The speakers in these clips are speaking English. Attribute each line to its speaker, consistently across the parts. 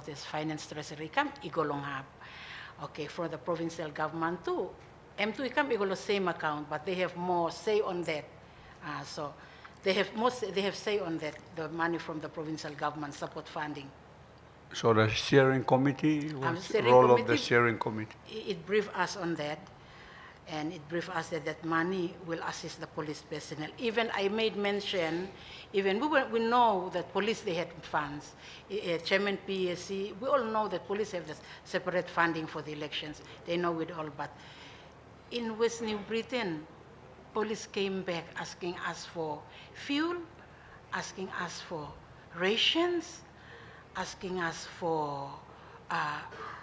Speaker 1: this finance treasury come, igolong hab. Okay, for the provincial government too. M2 come igolo same account, but they have more say on that. So they have say on that, the money from the provincial government support funding.
Speaker 2: So the steering committee, what's the role of the steering committee?
Speaker 1: It briefed us on that, and it briefed us that money will assist the police personnel. Even I made mention, even we know that police, they had funds. Chairman PSC, we all know that police have this separate funding for the elections. They know it all, but in West New Britain, police came back asking us for fuel, asking us for rations, asking us for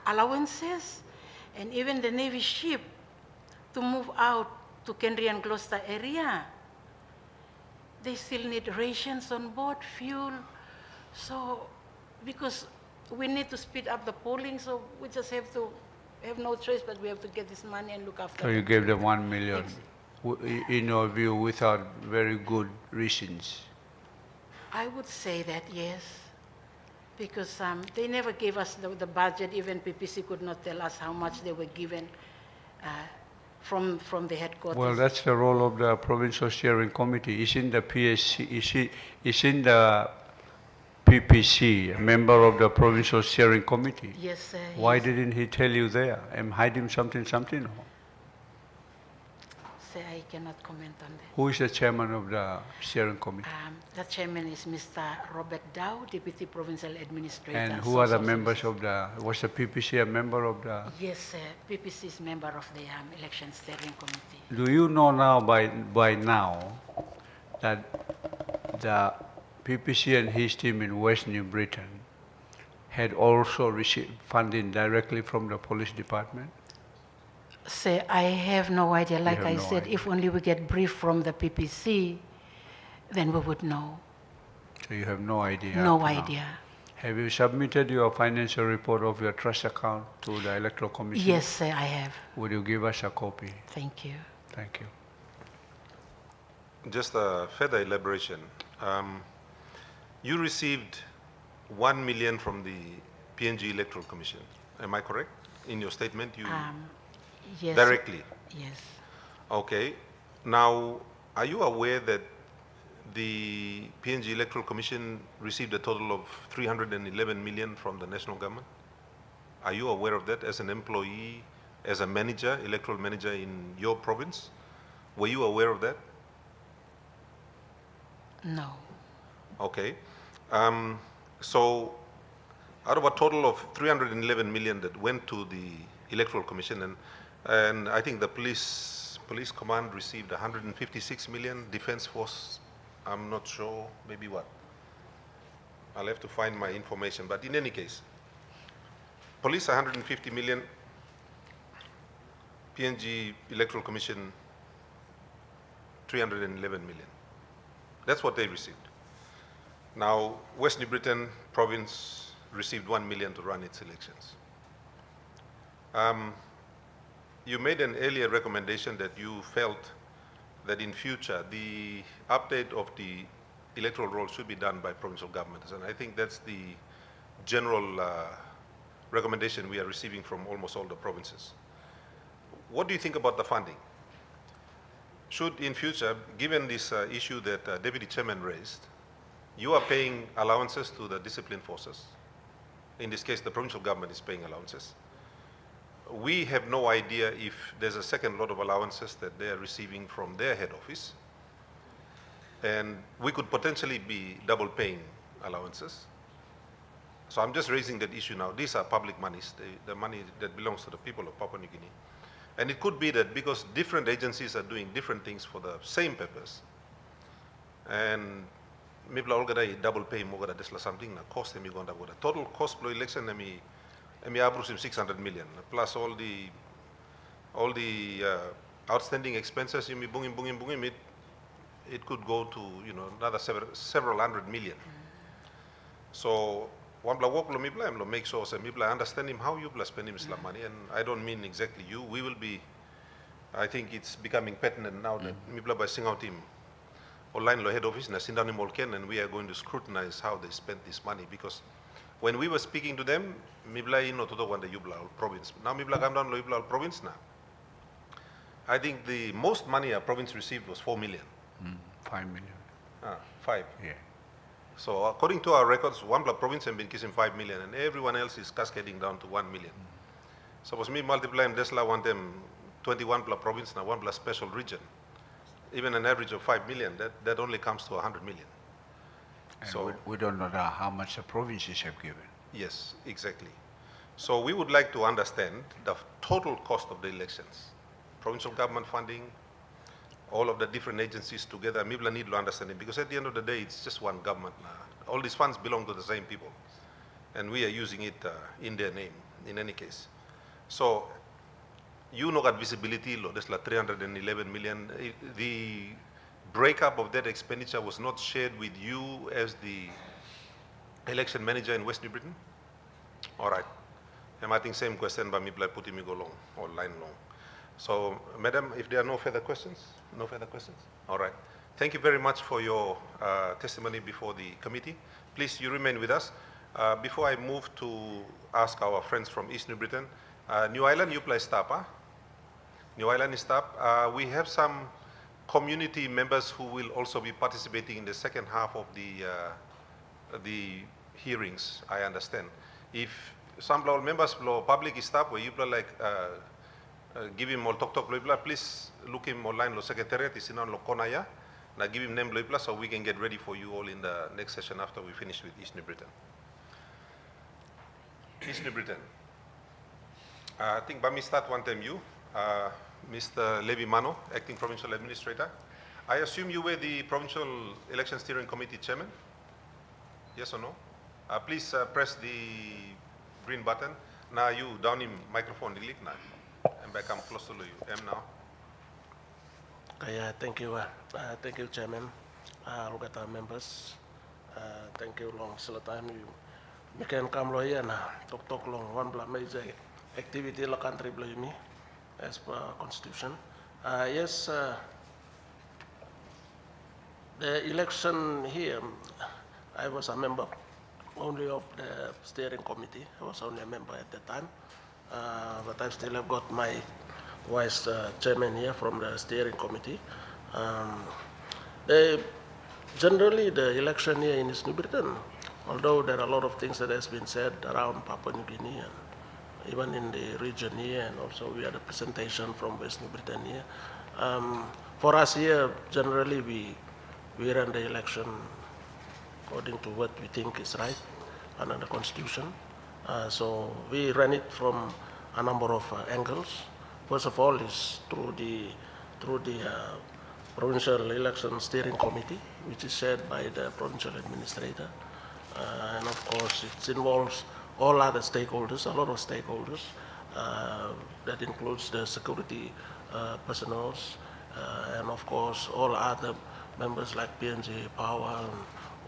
Speaker 1: allowances, and even the Navy ship to move out to Kendry and Gloucester area. They still need rations on board, fuel. So, because we need to speed up the polling, so we just have no choice, but we have to get this money and look after
Speaker 2: So you gave them 1 million, in your view, without very good reasons?
Speaker 1: I would say that, yes. Because they never gave us the budget. Even PPC could not tell us how much they were given from the headquarters.
Speaker 2: Well, that's the role of the provincial steering committee. Isn't the PSC, isn't the PPC a member of the provincial steering committee?
Speaker 1: Yes, sir.
Speaker 2: Why
Speaker 1: yes.
Speaker 2: didn't he tell you there and hide him something?
Speaker 1: Sir, I cannot comment on that.
Speaker 2: Who is the chairman of the steering committee?
Speaker 1: The chairman is Mr. Robert Dow, Deputy Provincial Administrator.
Speaker 2: And who are the members of the, was the PPC a member of the?
Speaker 1: Yes, sir. PPC is member of the election steering committee.
Speaker 2: Do you know now, by now, that the PPC and his team in West New Britain had also received funding directly from the police department?
Speaker 1: Sir, I have no idea. Like I said,
Speaker 2: idea.
Speaker 1: if only we get brief from the PPC, then we would know.
Speaker 2: So you have no idea?
Speaker 1: No idea.
Speaker 2: Have you submitted your financial report of your trust account to the Electoral Commission?
Speaker 1: Yes, sir, I have.
Speaker 2: Would you give us a copy?
Speaker 1: Thank you.
Speaker 2: Thank you.
Speaker 3: Just a further elaboration. You received 1 million from the PNG Electoral Commission. Am I correct? In your statement, you
Speaker 1: Yes.
Speaker 3: directly?
Speaker 1: Yes.
Speaker 3: Okay. Now, are you aware that the PNG Electoral Commission received a total of 311 million from the national government? Are you aware of that as an employee, as a manager, electoral manager in your province? Were you aware of that?
Speaker 1: No.
Speaker 3: Okay. So out of a total of 311 million that went to the Electoral Commission, and I think the police command received 156 million, Defense Force, I'm not sure, maybe what? I'll have to find my information, but in any case, police 150 million, PNG Electoral Commission 311 million. That's what they received. Now, West New Britain province received 1 million to run its elections. You made an earlier recommendation that you felt that in future the update of the electoral roll should be done by provincial governments, and I think that's the general recommendation we are receiving from almost all the provinces. What do you think about the funding? Should in future, given this issue that Deputy Chairman raised, you are paying allowances to the discipline forces. In this case, the provincial government is paying allowances. We have no idea if there's a second lot of allowances that they are receiving from their head office, and we could potentially be double paying allowances. So I'm just raising that issue now. These are public monies, the money that belongs to the people of Papua New Guinea. And it could be that because different agencies are doing different things for the same purpose, and maybe all gonna double pay more than this something na cost them going to go. The total cost for election I approximately 600 million plus all the outstanding expenses. You bunging it could go to another several hundred million. So one block make sure say I understand him how you spend him Islam money, and I don't mean exactly you. We will be. I think it's becoming pertinent now that Mibla by sing out him online head office and we are going to scrutinize how they spent this money, because When we were speaking to them, Mibla ino toto wanda Yubla province. Now Mibla come down to Yubla province now. I think the most money a province received was 4 million.
Speaker 2: 5 million.
Speaker 3: 5.
Speaker 2: Yeah.
Speaker 3: So according to our records, one province has been kissing 5 million and everyone else is cascading down to 1 million. Suppose me multiply and Desla want them 21 plus province now, 1 plus special region. Even an average of 5 million, that only comes to 100 million.
Speaker 2: And
Speaker 3: So
Speaker 2: we don't know how much the provinces have given.
Speaker 3: yes, exactly. So we would like to understand the total cost of the elections. Provincial government funding, all of the different agencies together, Mibla need to understand it because at the end of the day, it's just one government. All these funds belong to the same people and we are using it in their name in any case. So you know that visibility, there's like 311 million. The breakup of that expenditure was not shared with you as the election manager in West New Britain? All right. And I think same question by Mibla putting me go long or line long. So, Madam, if there are no further questions? No further questions? All right. Thank you very much for your testimony before the committee. Please, you remain with us. Before I move to ask our friends from East New Britain, New Island, you play stop, huh? New Island is stop. We have some community members who will also be participating in the second half of the hearings, I understand. If some members of public staff where you play like give him all talk please look him online lo secretariat is in on lo konaya na give him name lo so we can get ready for you all in the next session after we finish with East New Britain. East New Britain. I think Bami start one time you, Mr. Levi Mano, Acting Provincial Administrator. I assume you were the Provincial Election Steering Committee Chairman? Yes or no? Please press the green button. Now you down in microphone, click now. And back come close to you. Now.
Speaker 4: Okay, thank you, Chairman. Look at our members. Thank you long sila time you can come here and talk long one block major activity in the country believe me as per Constitution. Yes, the election here, I was a member only of the steering committee. I was only a member at the time. But I still have got my vice chairman here from the steering committee. Generally, the election here in East New Britain, although there are a lot of things that has been said around Papua New Guinea and even in the region here, and also we had a presentation from West New Britain here. For us here, generally we run the election according to what we think is right under the Constitution. So we ran it from a number of angles. First of all is through the Provincial Election Steering Committee, which is chaired by the Provincial Administrator. And of course it involves all other stakeholders, a lot of stakeholders. That includes the security personnel, and of course all other members like PNG Power,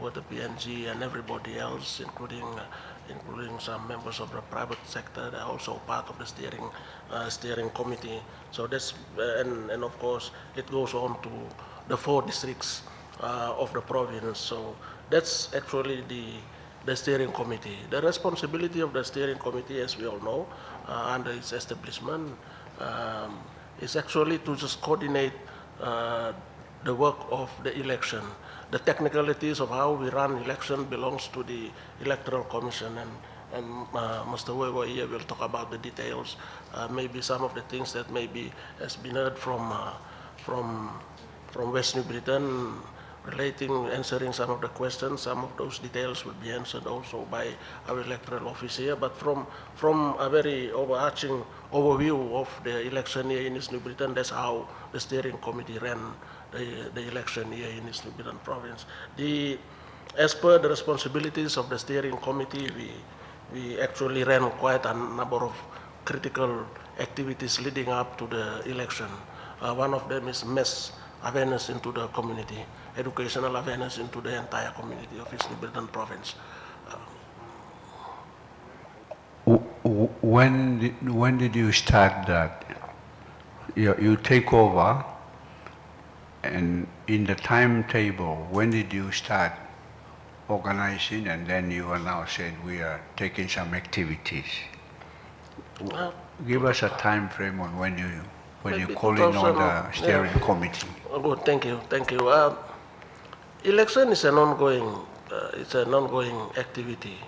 Speaker 4: or the PNG and everybody else, including some members of the private sector. They're also part of the steering committee. So that's and of course it goes on to the 4 districts of the province. So that's actually the steering committee. The responsibility of the steering committee, as we all know, under its establishment, is actually to just coordinate the work of the election. The technicalities of how we run election belongs to the Electoral Commission, and Mr. Weber here will talk about the details. Maybe some of the things that maybe has been heard from West New Britain answering some of the questions. Some of those details will be answered also by our electoral office here. But from a very overarching overview of the election here in East New Britain, that's how the steering committee ran the election here in East New Britain province. As per the responsibilities of the steering committee, we actually ran quite a number of critical activities leading up to the election. One of them is mass awareness into the community, educational awareness into the entire community of East New Britain province.
Speaker 2: When did you start that? You take over, and in the timetable, when did you start organizing, and then you are now saying we are taking some activities. Give us a time frame on when you
Speaker 4: Maybe
Speaker 2: call in on
Speaker 4: 2000,
Speaker 2: the steering committee.
Speaker 4: Oh, good, thank you. Election is an ongoing, activity.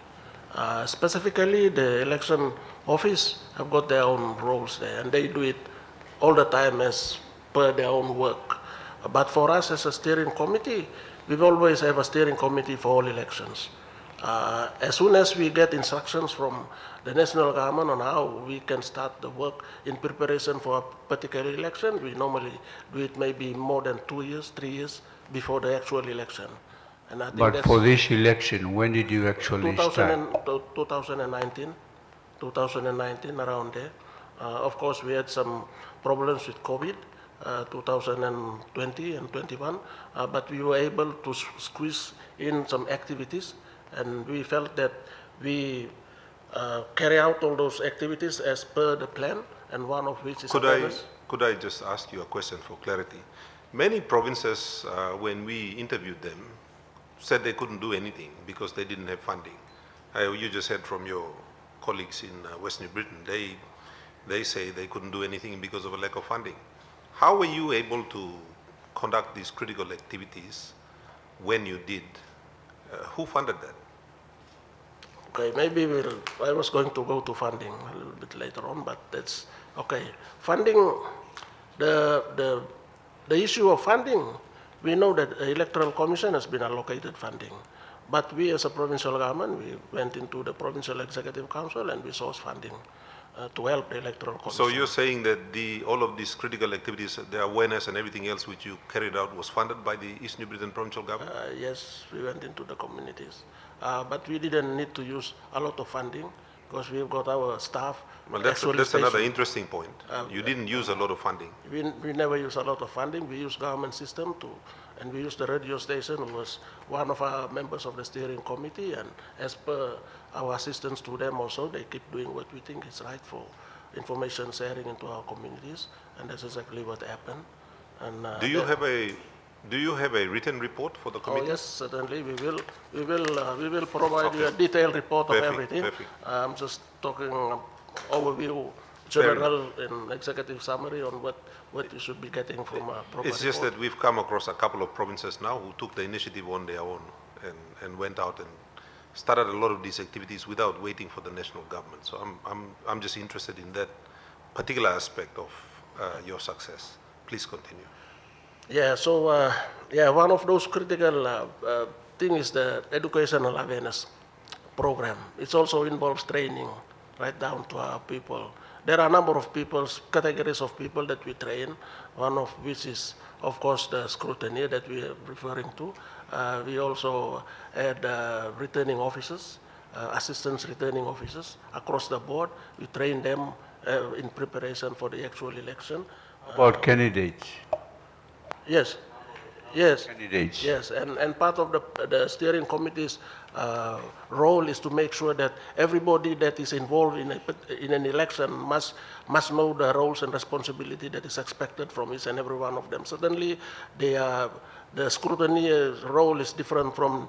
Speaker 4: Specifically, the election office have got their own roles there, and they do it all the time as per their own work. But for us as a steering committee, we've always have a steering committee for all elections. As soon as we get instructions from the national government on how we can start the work in preparation for a particular election, we normally do it maybe more than 2 years, 3 years before the actual election. And I think
Speaker 2: But
Speaker 4: that's
Speaker 2: for this election, when did you actually start?
Speaker 4: 2019, around there. Of course, we had some problems with COVID, 2020 and 21, but we were able to squeeze in some activities, and we felt that we carry out all those activities as per the plan, and one of which is awareness.
Speaker 3: Could I just ask you a question for clarity? Many provinces, when we interviewed them, said they couldn't do anything because they didn't have funding. You just heard from your colleagues in West New Britain. They say they couldn't do anything because of a lack of funding. How were you able to conduct these critical activities when you did? Who funded that?
Speaker 4: Okay, maybe I was going to go to funding a little bit later on, but that's okay. Funding, the issue of funding, we know that the Electoral Commission has been allocated funding, but we as a provincial government, we went into the Provincial Executive Council and we sourced funding to help the Electoral Commission.
Speaker 3: So you're saying that all of these critical activities, the awareness and everything else which you carried out was funded by the East New Britain Provincial Government?
Speaker 4: Yes, we went into the communities, but we didn't need to use a lot of funding because we've got our staff.
Speaker 3: Well, that's another interesting point. You didn't use a lot of funding.
Speaker 4: We never use a lot of funding. We use government system and we use the radio station, who was one of our members of the steering committee, and as per our assistance to them also, they keep doing what we think is right for information sharing into our communities, and that's exactly what happened. And
Speaker 3: do you have a written report for the committee?
Speaker 4: Oh yes, certainly we will provide you a detailed report of everything.
Speaker 3: Perfect.
Speaker 4: I'm just talking overview, general and executive summary on what you should be getting from a proper
Speaker 3: It's just
Speaker 4: report.
Speaker 3: that we've come across a couple of provinces now who took the initiative on their own and went out and started a lot of these activities without waiting for the national government. So I'm just interested in that particular aspect of your success. Please continue.
Speaker 4: Yeah, so one of those critical things is the educational awareness program. It also involves training right down to our people. There are a number of categories of people that we train, one of which is, of course, the scrutineer that we are referring to. We also had returning officers, assistance returning officers across the board. We train them in preparation for the actual election.
Speaker 2: About candidates?
Speaker 4: Yes.
Speaker 2: Candidates.
Speaker 4: Yes, and part of the steering committee's role is to make sure that everybody that is involved in an election must know the roles and responsibility that is expected from each and every one of them. Certainly, the scrutineer's role is different from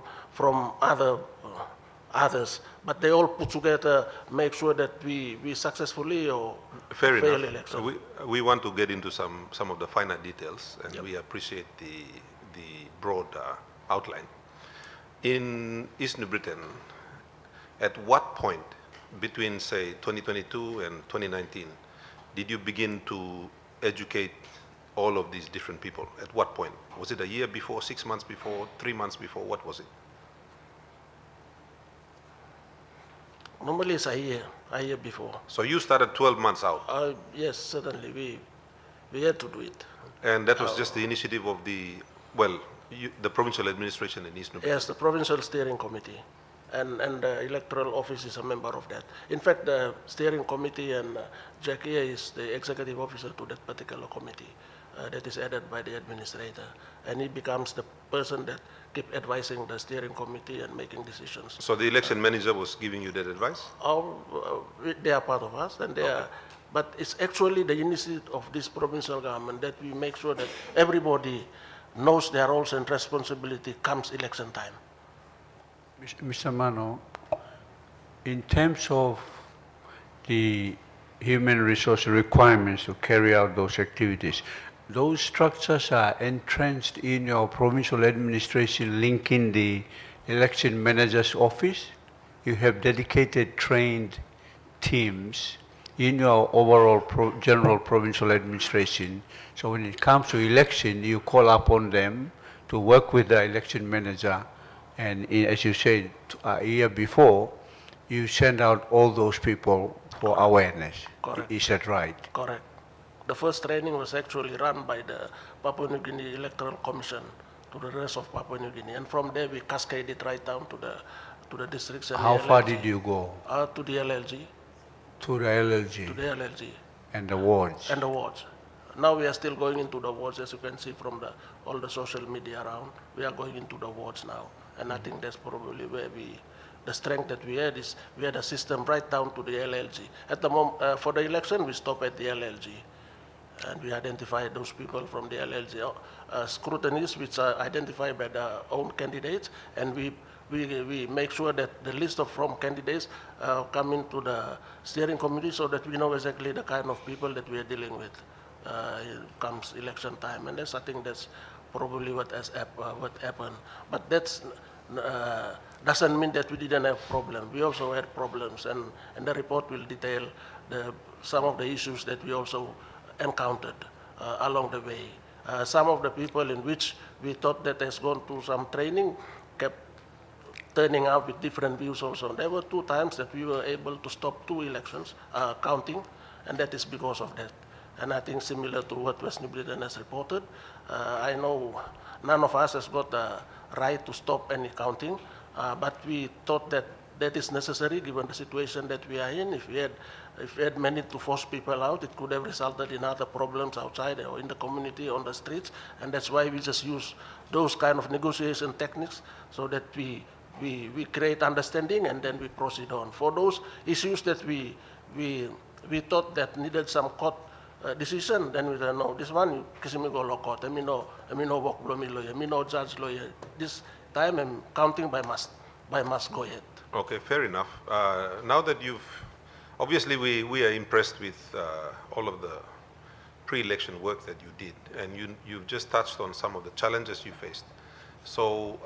Speaker 4: others, but they all put together, make sure that we successfully or
Speaker 3: Fair
Speaker 4: fail
Speaker 3: enough.
Speaker 4: election.
Speaker 3: We want to get into some of the finer details, and we appreciate the broad outline. In East New Britain, at what point between, say, 2022 and 2019, did you begin to educate all of these different people? At what point? Was it a year before, 6 months before, 3 months before? What was it?
Speaker 4: Normally it's a year before.
Speaker 3: So you started 12 months out,
Speaker 4: Yes, certainly we had to do it.
Speaker 3: and that was just the initiative of the provincial administration in East New Britain.
Speaker 4: Yes, the provincial steering committee, and the electoral office is a member of that. In fact, the steering committee and Jackie is the executive officer to that particular committee that is added by the administrator, and he becomes the person that keep advising the steering committee and making decisions.
Speaker 3: So the election manager was giving you that advice?
Speaker 4: They are part of us, and they are. But it's actually the initiative of this provincial government that we make sure that everybody knows their roles and responsibility comes election time.
Speaker 2: Mr. Mano, in terms of the human resource requirements to carry out those activities, those structures are entrenched in your provincial administration linking the election manager's office. You have dedicated trained teams in your overall general provincial administration. So when it comes to election, you call upon them to work with the election manager. And as you said, a year before, you send out all those people for awareness.
Speaker 4: Correct.
Speaker 2: Is that right?
Speaker 4: Correct. The first training was actually run by the Papua New Guinea Electoral Commission to the rest of Papua New Guinea. And from there, we cascaded right down to the districts. And
Speaker 2: How
Speaker 4: the
Speaker 2: far
Speaker 4: LLG.
Speaker 2: did you go?
Speaker 4: To the LLG.
Speaker 2: To the LLG?
Speaker 4: To the LLG.
Speaker 2: And the wards?
Speaker 4: And the wards. Now we are still going into the wards, as you can see from all the social media around. We are going into the wards now. And I think that's probably where the strength that we had is we had a system right down to the LLG. At the moment, for the election, we stop at the LLG. And we identify those people from the LLG. Scrutinies which are identified by the own candidates, and we make sure that the list of from candidates come into the steering committee so that we know exactly the kind of people that we are dealing with comes election time. And I think that's probably what happened. But that's doesn't mean that we didn't have problems. We also had problems, and the report will detail some of the issues that we also encountered along the way. Some of the people in which we thought that has gone through some training kept turning out with different views also. There were 2 times that we were able to stop 2 elections counting, and that is because of that. And I think similar to what West New Britain has reported, I know none of us has got the right to stop any counting, but we thought that that is necessary given the situation that we are in. If we had managed to force people out, it could have resulted in other problems outside or in the community, on the streets, and that's why we just use those kind of negotiation techniques so that we create understanding and then we proceed on. For those issues that we thought that needed some court decision, then we said, no, this one, kisimi go law court, I mean no work below me lawyer, me no judge lawyer. This time I'm counting by must go ahead.
Speaker 3: Okay, fair enough. Now that obviously we are impressed with all of the pre-election work that you did, and you've just touched on some of the challenges you faced. So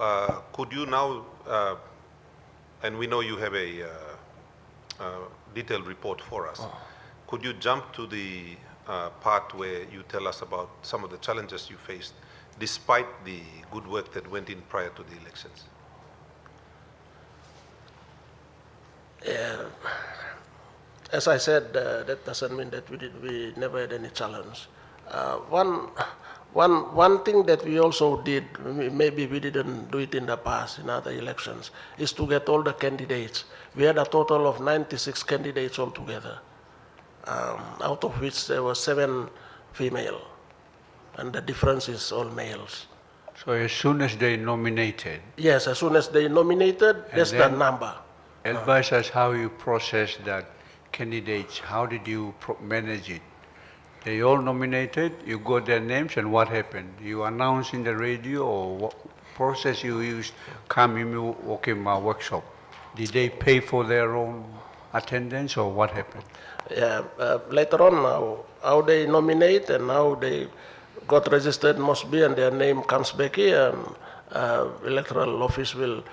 Speaker 3: could you now, and we know you have a detailed report for us, could you jump to the part where you tell us about some of the challenges you faced despite the good work that went in prior to the elections?
Speaker 4: As I said, that doesn't mean that we never had any challenge. One thing that we also did, maybe we didn't do it in the past, in other elections, is to get all the candidates. We had a total of 96 candidates altogether, out of which there were 7 female, and the difference is all males.
Speaker 2: So as soon as they nominated?
Speaker 4: Yes, as soon as they nominated, that's the number.
Speaker 2: Advise us how you process that candidates. How did you manage it? They all nominated, you got their names, and what happened? You announced in the radio, or what process you used? Kamimu Okima workshop. Did they pay for their own attendance, or what happened?
Speaker 4: Yeah, later on, how they nominate and how they got registered must be, and their name comes back here. Electoral office will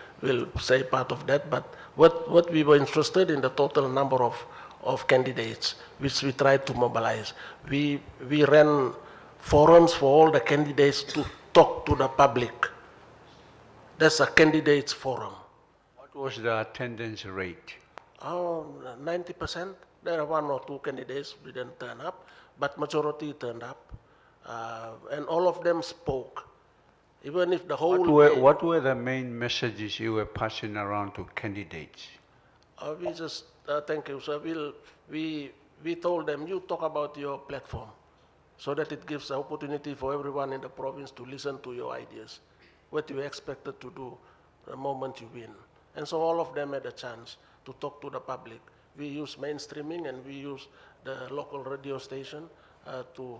Speaker 4: say part of that. But what we were interested in the total number of candidates, which we tried to mobilize. We ran forums for all the candidates to talk to the public. That's a candidates forum.
Speaker 2: What was the attendance rate?
Speaker 4: 90%. There are 1 or 2 candidates who didn't turn up, but majority turned up. And all of them spoke. Even if the whole...
Speaker 2: What were the main messages you were passing around to candidates?
Speaker 4: We just, thank you, sir. We told them, you talk about your platform, so that it gives the opportunity for everyone in the province to listen to your ideas, what you expected to do the moment you win. And so all of them had a chance to talk to the public. We use mainstreaming and we use the local radio station to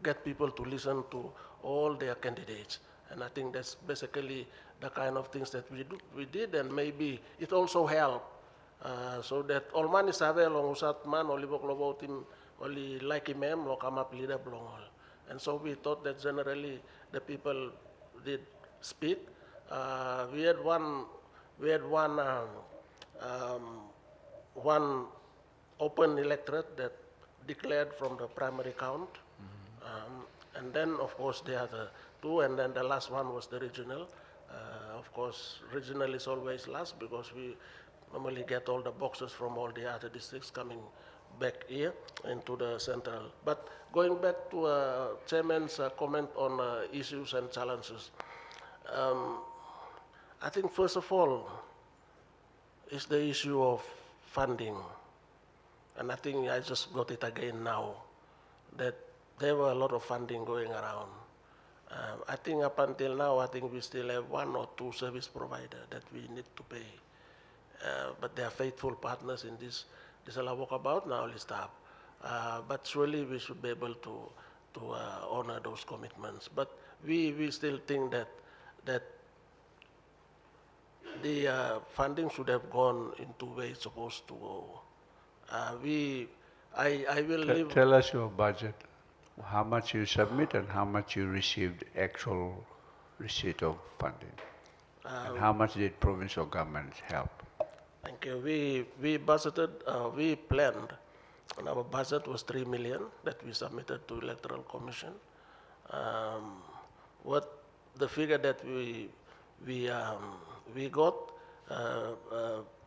Speaker 4: get people to listen to all their candidates. And I think that's basically the kind of things that we did, and maybe it also helped so that all money sabe long usat man oli bok lobo tim oli like mem lo come up leader belong all. And so we thought that generally the people did speak. We had one open electorate that declared from the primary count. And then, of course, the other two, and then the last one was the regional. Of course, regional is always last because we normally get all the boxes from all the other districts coming back here into the central. But going back to Chairman's comment on issues and challenges, I think first of all is the issue of funding. And I think I just got it again now, that there were a lot of funding going around. I think up until now, I think we still have 1 or 2 service providers that we need to pay. But they are faithful partners in this walkabout now, let's stop. But surely we should be able to honor those commitments. But we still think that the funding should have gone into where it's supposed to go. I will leave.
Speaker 2: Tell us your budget, how much you submit and how much you received actual receipt of funding, and how much did provincial governments help?
Speaker 4: Thank you. We budgeted, we planned, and our budget was 3 million that we submitted to Electoral Commission. What the figure that we got,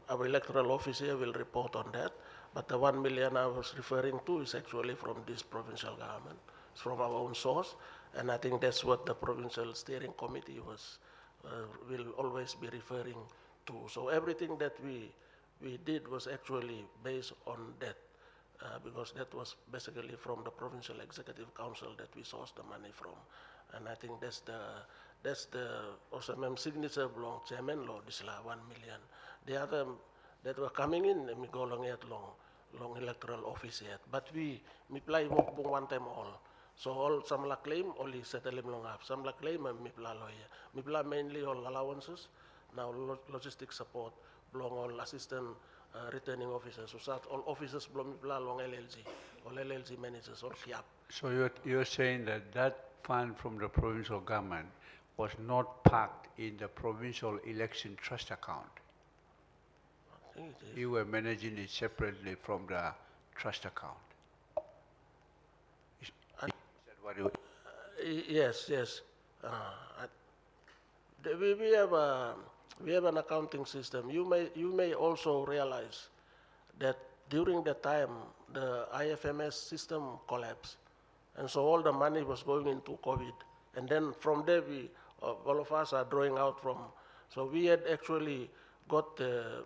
Speaker 4: our electoral officer will report on that. But the 1 million I was referring to is actually from this provincial government. It's from our own source, and I think that's what the provincial steering committee will always be referring to. So everything that we did was actually based on that, because that was basically from the provincial executive council that we sourced the money from, and I think that's the also signature belong chairman law this 1 million. The other that were coming in, we go long yet long electoral office yet. But we play one time all. So all some la claim only settle him long up. Some la claim and me play lawyer. Me play mainly all allowances. Now logistic support belong all assistant returning officers. So that all officers belong me play long LLG. All LLG managers all KIAP.
Speaker 2: So you're saying that fund from the provincial government was not parked in the provincial election trust account? You were managing it separately from the trust account. Is that what you...
Speaker 4: Yes. We have an accounting system. You may also realize that during the time the IFMS system collapsed, and so all the money was going into COVID, and then from there all of us are drawing out from. So we had actually got the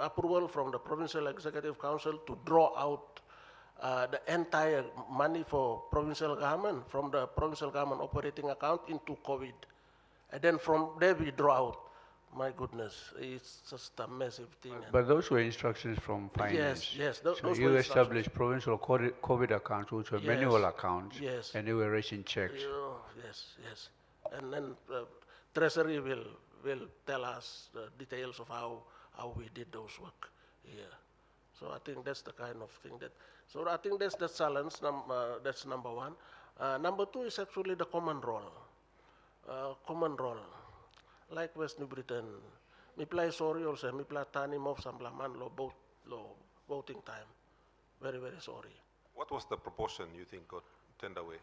Speaker 4: approval from the Provincial Executive Council to draw out the entire money for provincial government from the provincial government operating account into COVID. And then from there we draw out. My goodness, it's just a massive thing.
Speaker 2: But those were instructions from finance.
Speaker 4: Yes.
Speaker 2: So
Speaker 4: Those
Speaker 2: you
Speaker 4: were
Speaker 2: established provincial COVID accounts, which were manual accounts,
Speaker 4: yes.
Speaker 2: and you were raising checks.
Speaker 4: Yes. And then Treasury will tell us the details of how we did those work here. So I think that's the kind of thing that. So I think that's the challenge. That's number one. Number two is actually the common role. Like West New Britain, me play sorry also. Me play tani mof samplaman lo voting time. Very, very sorry.
Speaker 3: What was the proportion you think got turned away?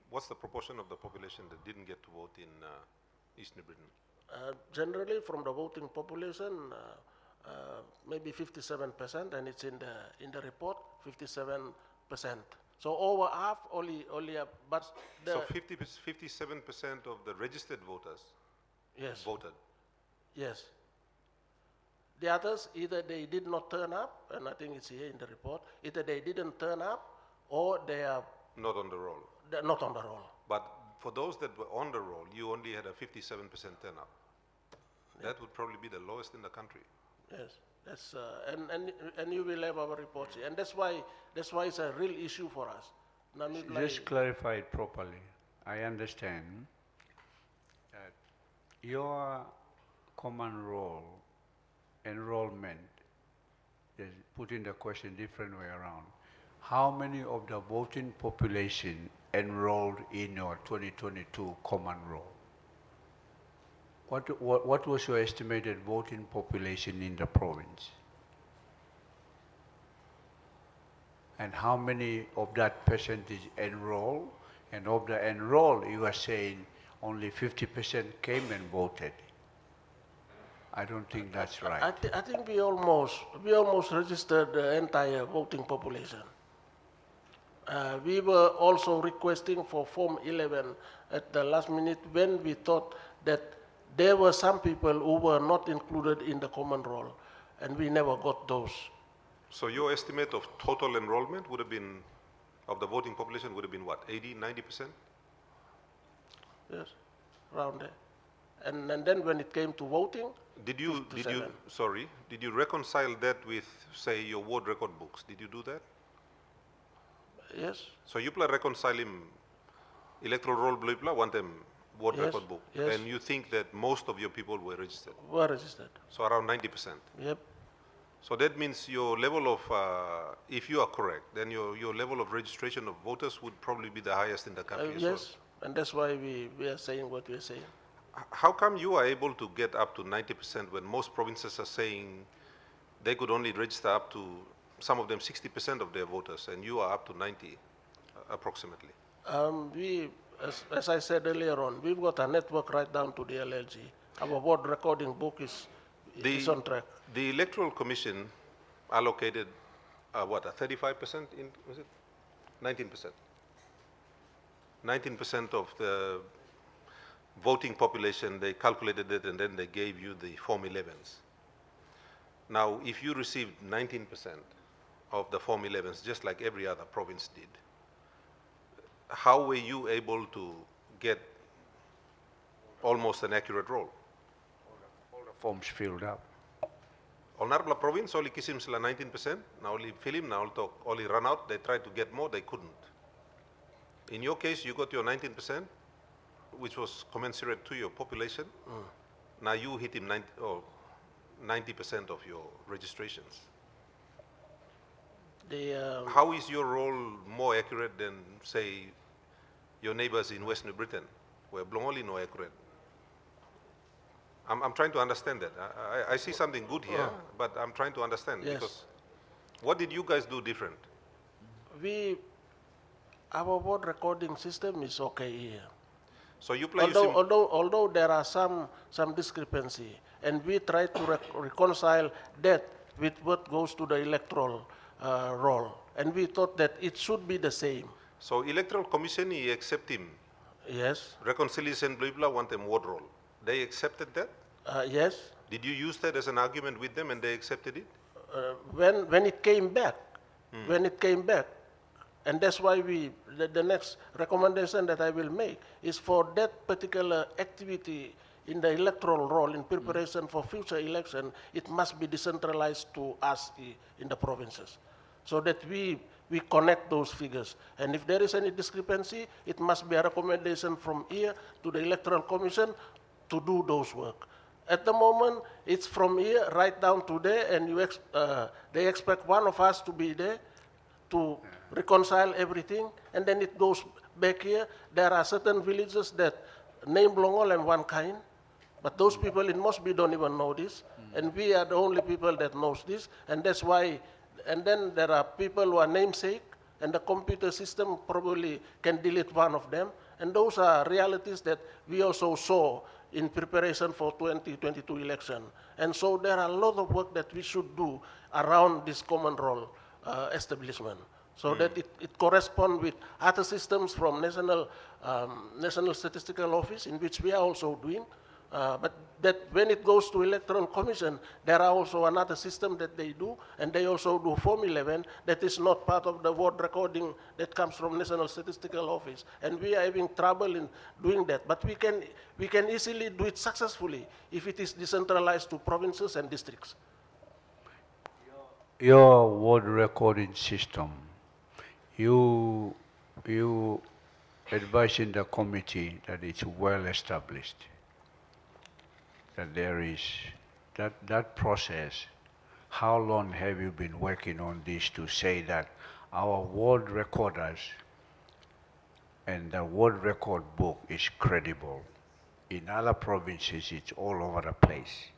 Speaker 3: What's the proportion of the population that didn't get to vote in East New Britain?
Speaker 4: Generally, from the voting population, maybe 57%, and it's in the report, 57%. So over half only but
Speaker 3: so 57% of the registered voters voted.
Speaker 4: Yes. The others, either they did not turn up, and I think it's here in the report, either they didn't turn up or they are
Speaker 3: not on the roll.
Speaker 4: They're not on the roll.
Speaker 3: But for those that were on the roll, you only had a 57% turnout. That would probably be the lowest in the country.
Speaker 4: Yes, that's and you will have our reports, and that's why it's a real issue for us.
Speaker 2: Just clarify it properly. I understand that Your common roll enrollment, is putting the question different way around. How many of the voting population enrolled in your 2022 common roll? What was your estimated voting population in the province? And how many of that percentage enroll? And of the enroll, you are saying only 50% came and voted. I don't think that's right.
Speaker 4: I think we almost registered the entire voting population. We were also requesting for Form 11 at the last minute when we thought that there were some people who were not included in the common roll, and we never got those.
Speaker 3: So your estimate of total enrollment would have been, of the voting population would have been what, 80, 90%?
Speaker 4: Yes, around there. And then when it came to voting,
Speaker 3: Did you,
Speaker 4: 57.
Speaker 3: did you reconcile that with, say, your ward record books? Did you do that?
Speaker 4: Yes,
Speaker 3: So you plan reconcile him electoral roll blah blah want them ward
Speaker 4: Yes,
Speaker 3: record book,
Speaker 4: yes.
Speaker 3: and you think that most of your people were registered,
Speaker 4: were registered.
Speaker 3: so around 90%.
Speaker 4: Yep,
Speaker 3: So that means your level of, if you are correct, then your level of registration of voters would probably be the highest in the country as well.
Speaker 4: yes, and that's why we are saying what we are saying.
Speaker 3: How come you are able to get up to 90% when most provinces are saying they could only register up to, some of them 60% of their voters, and you are up to 90 approximately?
Speaker 4: As I said earlier on, we've got a network right down to the LLG. Our vote recording book is on track.
Speaker 3: The Electoral Commission allocated, what, a 35% in, was it? 19%. 19% of the voting population, they calculated it and then they gave you the Form 11s. Now, if you received 19% of the Form 11s, just like every other province did, how were you able to get almost an accurate roll?
Speaker 2: All the forms filled up.
Speaker 3: Honorable province, only kisim sila 19%, now only film, now only run out, they tried to get more, they couldn't. In your case, you got your 19%, which was commensurate to your population. Now you hit him 90% of your registrations. How is your roll more accurate than, say, your neighbors in West New Britain, where Blongoli no accurate? I'm trying to understand that. I see something good here, but I'm trying to understand,
Speaker 4: Yes.
Speaker 3: because what did you guys do different?
Speaker 4: Our vote recording system is okay here.
Speaker 3: So you play using,
Speaker 4: Although there are some discrepancy, and we try to reconcile that with what goes to the electoral roll, and we thought that it should be the same.
Speaker 3: so Electoral Commission, he accept him,
Speaker 4: Yes,
Speaker 3: reconciliation, blah, blah, want them ward roll. They accepted that?
Speaker 4: yes.
Speaker 3: Did you use that as an argument with them and they accepted it?
Speaker 4: When it came back, and that's why the next recommendation that I will make is for that particular activity in the electoral roll in preparation for future election, it must be decentralized to us in the provinces, so that we connect those figures. And if there is any discrepancy, it must be a recommendation from here to the Electoral Commission to do those work. At the moment, it's from here right down to there, and they expect one of us to be there to reconcile everything, and then it goes back here. There are certain villages that name Blongol and one kind, but those people in Mosby don't even know this, and we are the only people that knows this, and that's why. And then there are people who are namesake, and the computer system probably can delete one of them, and those are realities that we also saw in preparation for 2022 election. And so there are a lot of work that we should do around this common roll establishment, so that it corresponds with other systems from National Statistical Office, in which we are also doing. But that when it goes to Electoral Commission, there are also another system that they do, and they also do Form 11 that is not part of the vote recording that comes from National Statistical Office. And we are having trouble in doing that. But we can easily do it successfully if it is decentralized to provinces and districts.
Speaker 2: Your vote recording system, you advise in the committee that it's well established. that there is that process. How long have you been working on this to say that our world recorders and the world record book is credible? In other provinces, it's all over the place.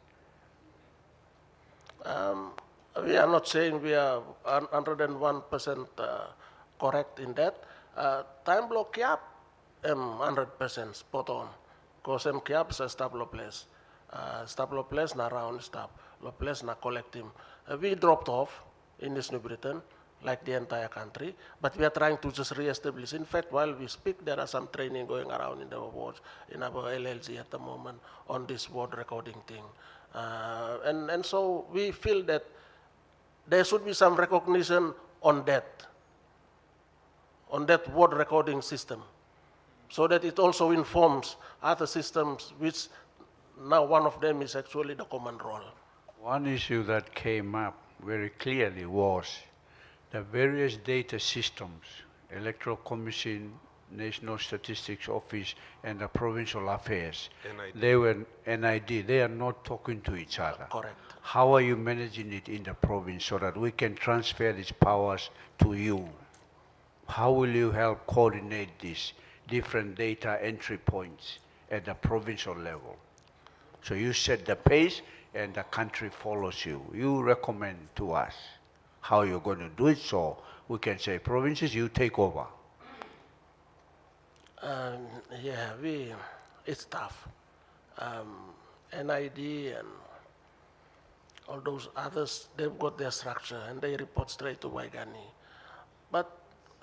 Speaker 4: We are not saying we are 101% correct in that. Time block kiap, 100% spot on. Because kiap sa stop lo place. Stop lo place na round stop. Lo place na collect him. We dropped off in this New Britain, like the entire country, but we are trying to just re-establish. In fact, while we speak, there are some training going around in the wards, in our LLG at the moment on this word recording thing. And so we feel that there should be some recognition on that word recording system, so that it also informs other systems, which now one of them is actually the common roll.
Speaker 2: One issue that came up very clearly was the various data systems, Electoral Commission, National Statistics Office, and the Provincial Affairs.
Speaker 3: NID.
Speaker 2: They were NID. They are not talking to each other.
Speaker 4: Correct.
Speaker 2: How are you managing it in the province so that we can transfer these powers to you? How will you help coordinate these different data entry points at the provincial level? So you set the pace and the country follows you. You recommend to us how you're going to do it, so we can say, provinces, you take over.
Speaker 4: Yeah, it's tough. NID and all those others, they've got their structure and they report straight to Waigani. But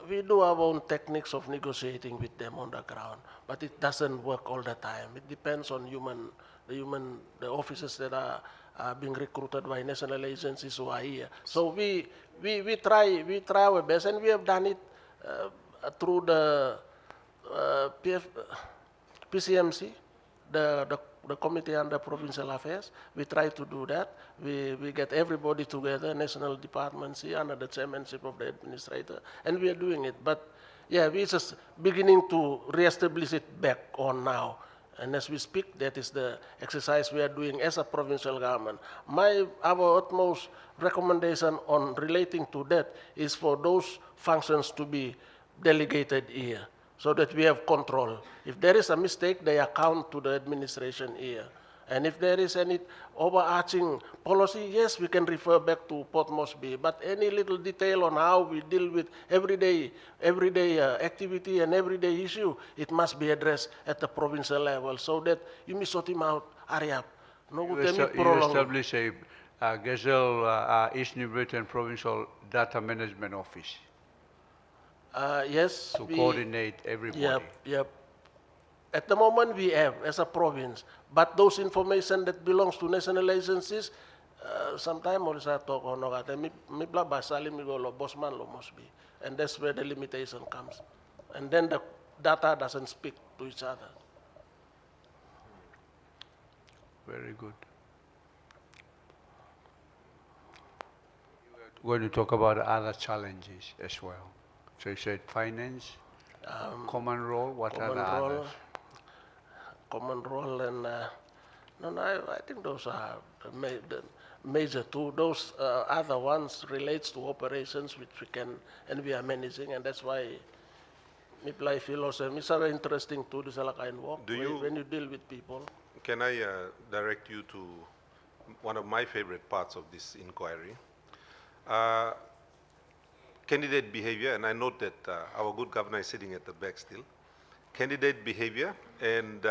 Speaker 4: we do our own techniques of negotiating with them on the ground, but it doesn't work all the time. It depends on the officers that are being recruited by national agencies who are here. So we try our best, and we have done it through the PCMC, the Committee under Provincial Affairs. We try to do that. We get everybody together, national departments here under the chairmanship of the administrator, and we are doing it. But yeah, we're just beginning to reestablish it back on now. And as we speak, that is the exercise we are doing as a provincial government. Our utmost recommendation on relating to that is for those functions to be delegated here, so that we have control. If there is a mistake, they account to the administration here. And if there is any overarching policy, yes, we can refer back to Port Moresby. But any little detail on how we deal with everyday activity and everyday issue, it must be addressed at the provincial level, so that you may sort him out, hurry up. No,
Speaker 2: You establish a Gazzelle East New Britain Provincial Data Management Office
Speaker 4: yes.
Speaker 2: to coordinate everybody.
Speaker 4: Yep. At the moment we have as a province, but those information that belongs to national agencies, sometimes also talk on that. Me bla basali mi go lo bossman lo must be, and that's where the limitation comes, and then the data doesn't speak to each other.
Speaker 2: Very good. We're going to talk about other challenges as well. So you said finance, common role, what are the others?
Speaker 4: Common role and I think those are the major two. Those other ones relates to operations which we can and we are managing, and that's why I feel also it's very interesting to this kind of work when you deal with people.
Speaker 3: Can I direct you to one of my favorite parts of this inquiry? Candidate behavior, and I note that our good governor is sitting at the back still. Candidate behavior and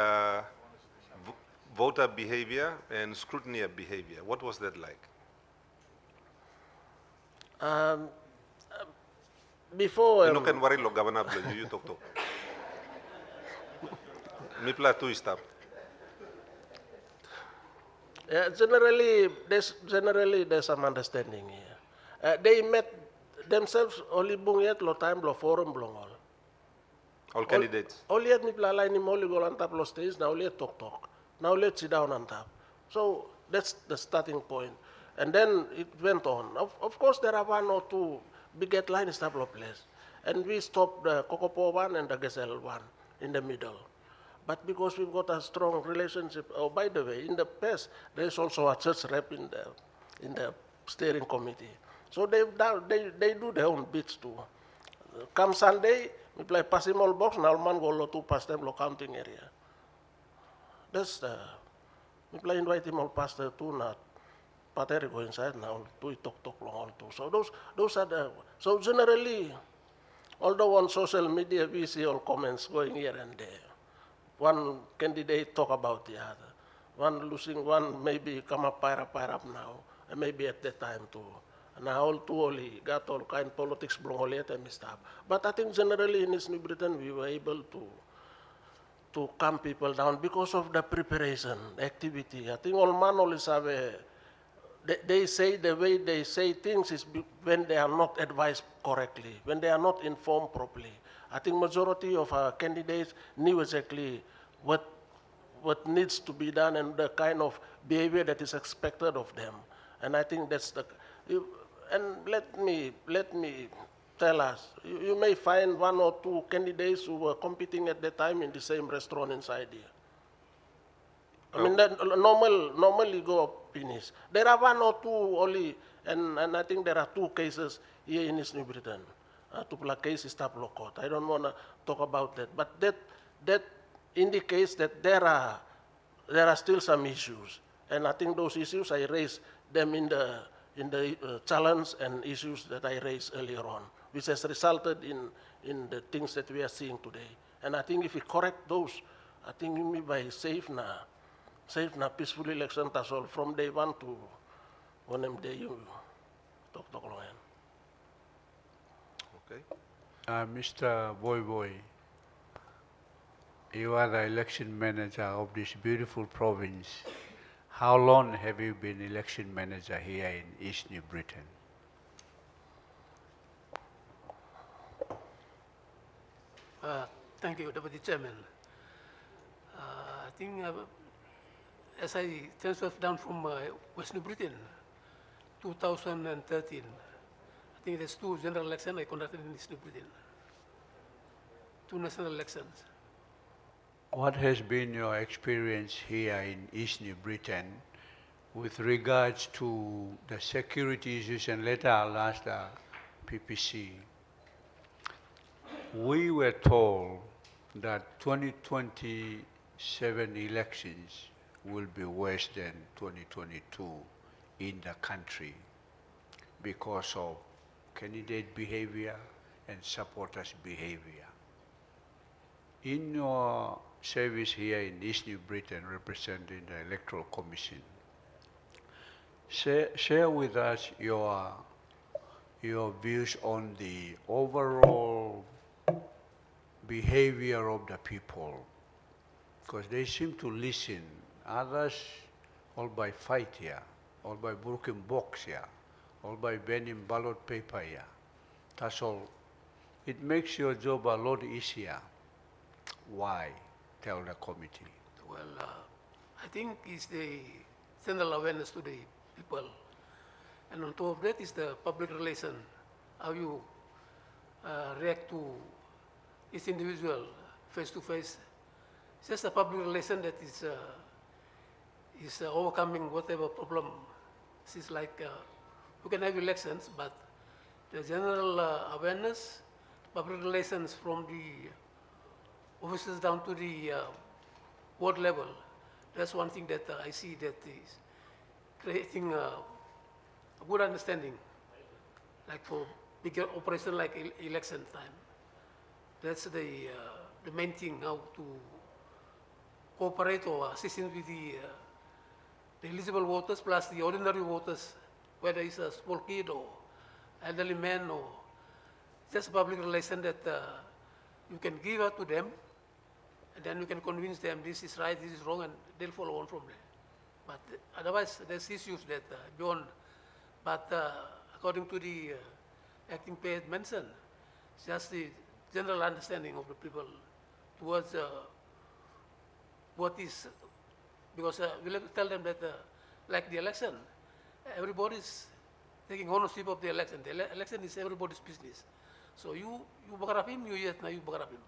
Speaker 3: voter behavior and scrutiny of behavior. What was that like?
Speaker 4: Before
Speaker 3: You can worry lo governor you talk. Mipla tu stop.
Speaker 4: generally there's some understanding here. They met themselves only bungyet lo time lo forum blongol.
Speaker 3: All candidates.
Speaker 4: Only at Mipla line him only go on top lo stage, now let's talk. Now let's sit down on top. So that's the starting point. And then it went on. Of course there are one or two big lines tableau place. And we stopped the Kokopo one and the Gazzelle one in the middle. But because we've got a strong relationship, oh, by the way, in the past, there's also a church rep in the steering committee. So they do their own bits too. Come Sunday, we play Pasimol box, now man go to pastor lo counting area. That's the, we play invite him all pastor too, not Pater go inside now, to talk long all too. So those are the, so generally, although on social media we see all comments going here and there. One candidate talk about the other. One losing, one maybe come up, fire up now, and maybe at that time too. And now all too only got all kind of politics belong and stuff. But I think generally in New Britain we were able to calm people down because of the preparation, the activity. I think all man always have a, they say the way they say things is when they are not advised correctly, when they are not informed properly. I think majority of our candidates knew exactly what needs to be done and the kind of behavior that is expected of them. And I think that's the, and let me tell us, you may find one or two candidates who were competing at the time in the same restaurant inside here. I mean, that normally go finish. There are one or two only, and I think there are two cases here in East New Britain. Two cases stop law court. I don't want to talk about that, but that indicates that there are still some issues, and I think those issues I raised them in the challenge and issues that I raised earlier on, which has resulted in the things that we are seeing today. And I think if we correct those, I think we may safe na peaceful election that's all from day one to one day you talk long.
Speaker 3: Okay.
Speaker 2: Mr. Boy, you are the election manager of this beautiful province. How long have you been election manager here in East New Britain?
Speaker 5: Thank you, Deputy Chairman. I think as I transferred down from West New Britain, 2013, I think there's two general elections I conducted in East New Britain, two national elections.
Speaker 2: What has been your experience here in East New Britain with regards to the security issues, and later I'll ask the PPC. We were told that 2027 elections will be worse than 2022 in the country because of candidate behavior and supporters' behavior. In your service here in East New Britain representing the Electoral Commission, share with us your views on the overall behavior of the people, because they seem to listen. Others, all by fight here, all by broken box here, all by burning ballot paper here. That's all. It makes your job a lot easier. Why? Tell the committee.
Speaker 5: Well, I think it's the general awareness to the people. And on top of that is the public relation, how you react to each individual face to face. It's just a public relation that is overcoming whatever problem. It's like we can have elections, but the general awareness, public relations from the officers down to the ward level, that's one thing that I see that is creating a good understanding, like for bigger operation like election time. That's the main thing, how to cooperate or assist with the eligible voters plus the ordinary voters, whether it's a small kid or elderly man or just public relation that you can give out to them, and then you can convince them this is right, this is wrong, and they'll follow on from there. But otherwise, there's issues that beyond. But according to the acting paid mentioned, it's just the general understanding of the people towards what is, because we'll have to tell them that, like the election, everybody's taking ownership of the election. The election is everybody's business. So you bagarap him, you yet now you bagarap him.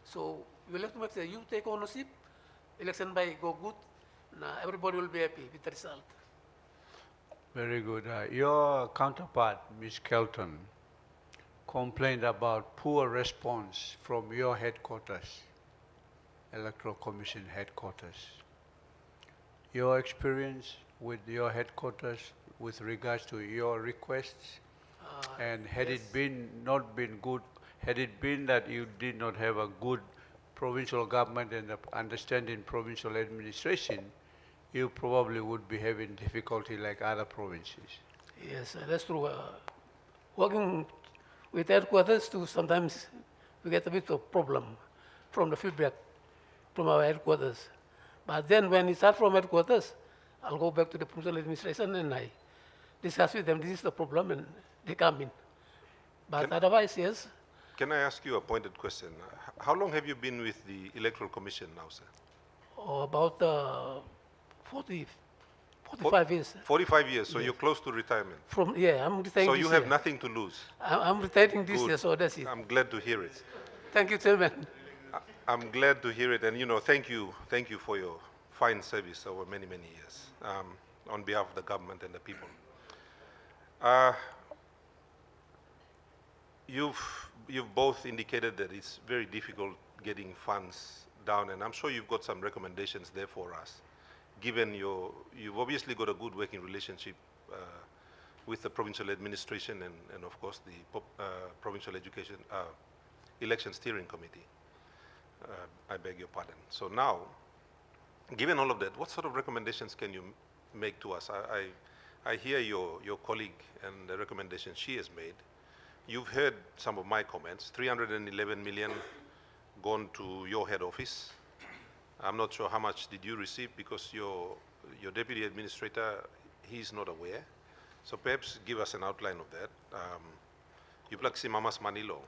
Speaker 5: So we'll have to make sure you take ownership election by go good, everybody will be happy with the result.
Speaker 2: Very good. Your counterpart, Ms. Kelton, complained about poor response from your headquarters, Electoral Commission headquarters. Your experience with your headquarters with regards to your requests, and had
Speaker 5: yes.
Speaker 2: it been not been good, had it been that you did not have a good provincial government and understanding provincial administration, you probably would be having difficulty like other provinces.
Speaker 5: Yes, that's true. Working with headquarters too, sometimes we get a bit of problem from the feedback from our headquarters. But then when it starts from headquarters, I'll go back to the provincial administration and I discuss with them, this is the problem, and they come in. But otherwise, yes,
Speaker 3: Can I ask you a pointed question? How long have you been with the Electoral Commission now, sir?
Speaker 5: about 45 years.
Speaker 3: 45 years, so you're close to retirement.
Speaker 5: I'm retiring
Speaker 3: So
Speaker 5: this
Speaker 3: you have
Speaker 5: year.
Speaker 3: nothing to lose.
Speaker 5: I'm retiring this
Speaker 3: Good.
Speaker 5: year, so that's it.
Speaker 3: I'm glad to hear it.
Speaker 5: Thank you, Chairman.
Speaker 3: I'm glad to hear it, and thank you for your fine service over many, many years on behalf of the government and the people. You've both indicated that it's very difficult getting funds down, and I'm sure you've got some recommendations there for us, given you've obviously got a good working relationship with the provincial administration and of course the provincial election steering committee. I beg your pardon. So now, given all of that, what sort of recommendations can you make to us? I hear your colleague and the recommendations she has made. You've heard some of my comments. 311 million gone to your head office. I'm not sure how much did you receive because your deputy administrator, he's not aware. So perhaps give us an outline of that. You plug Mamas Manilo,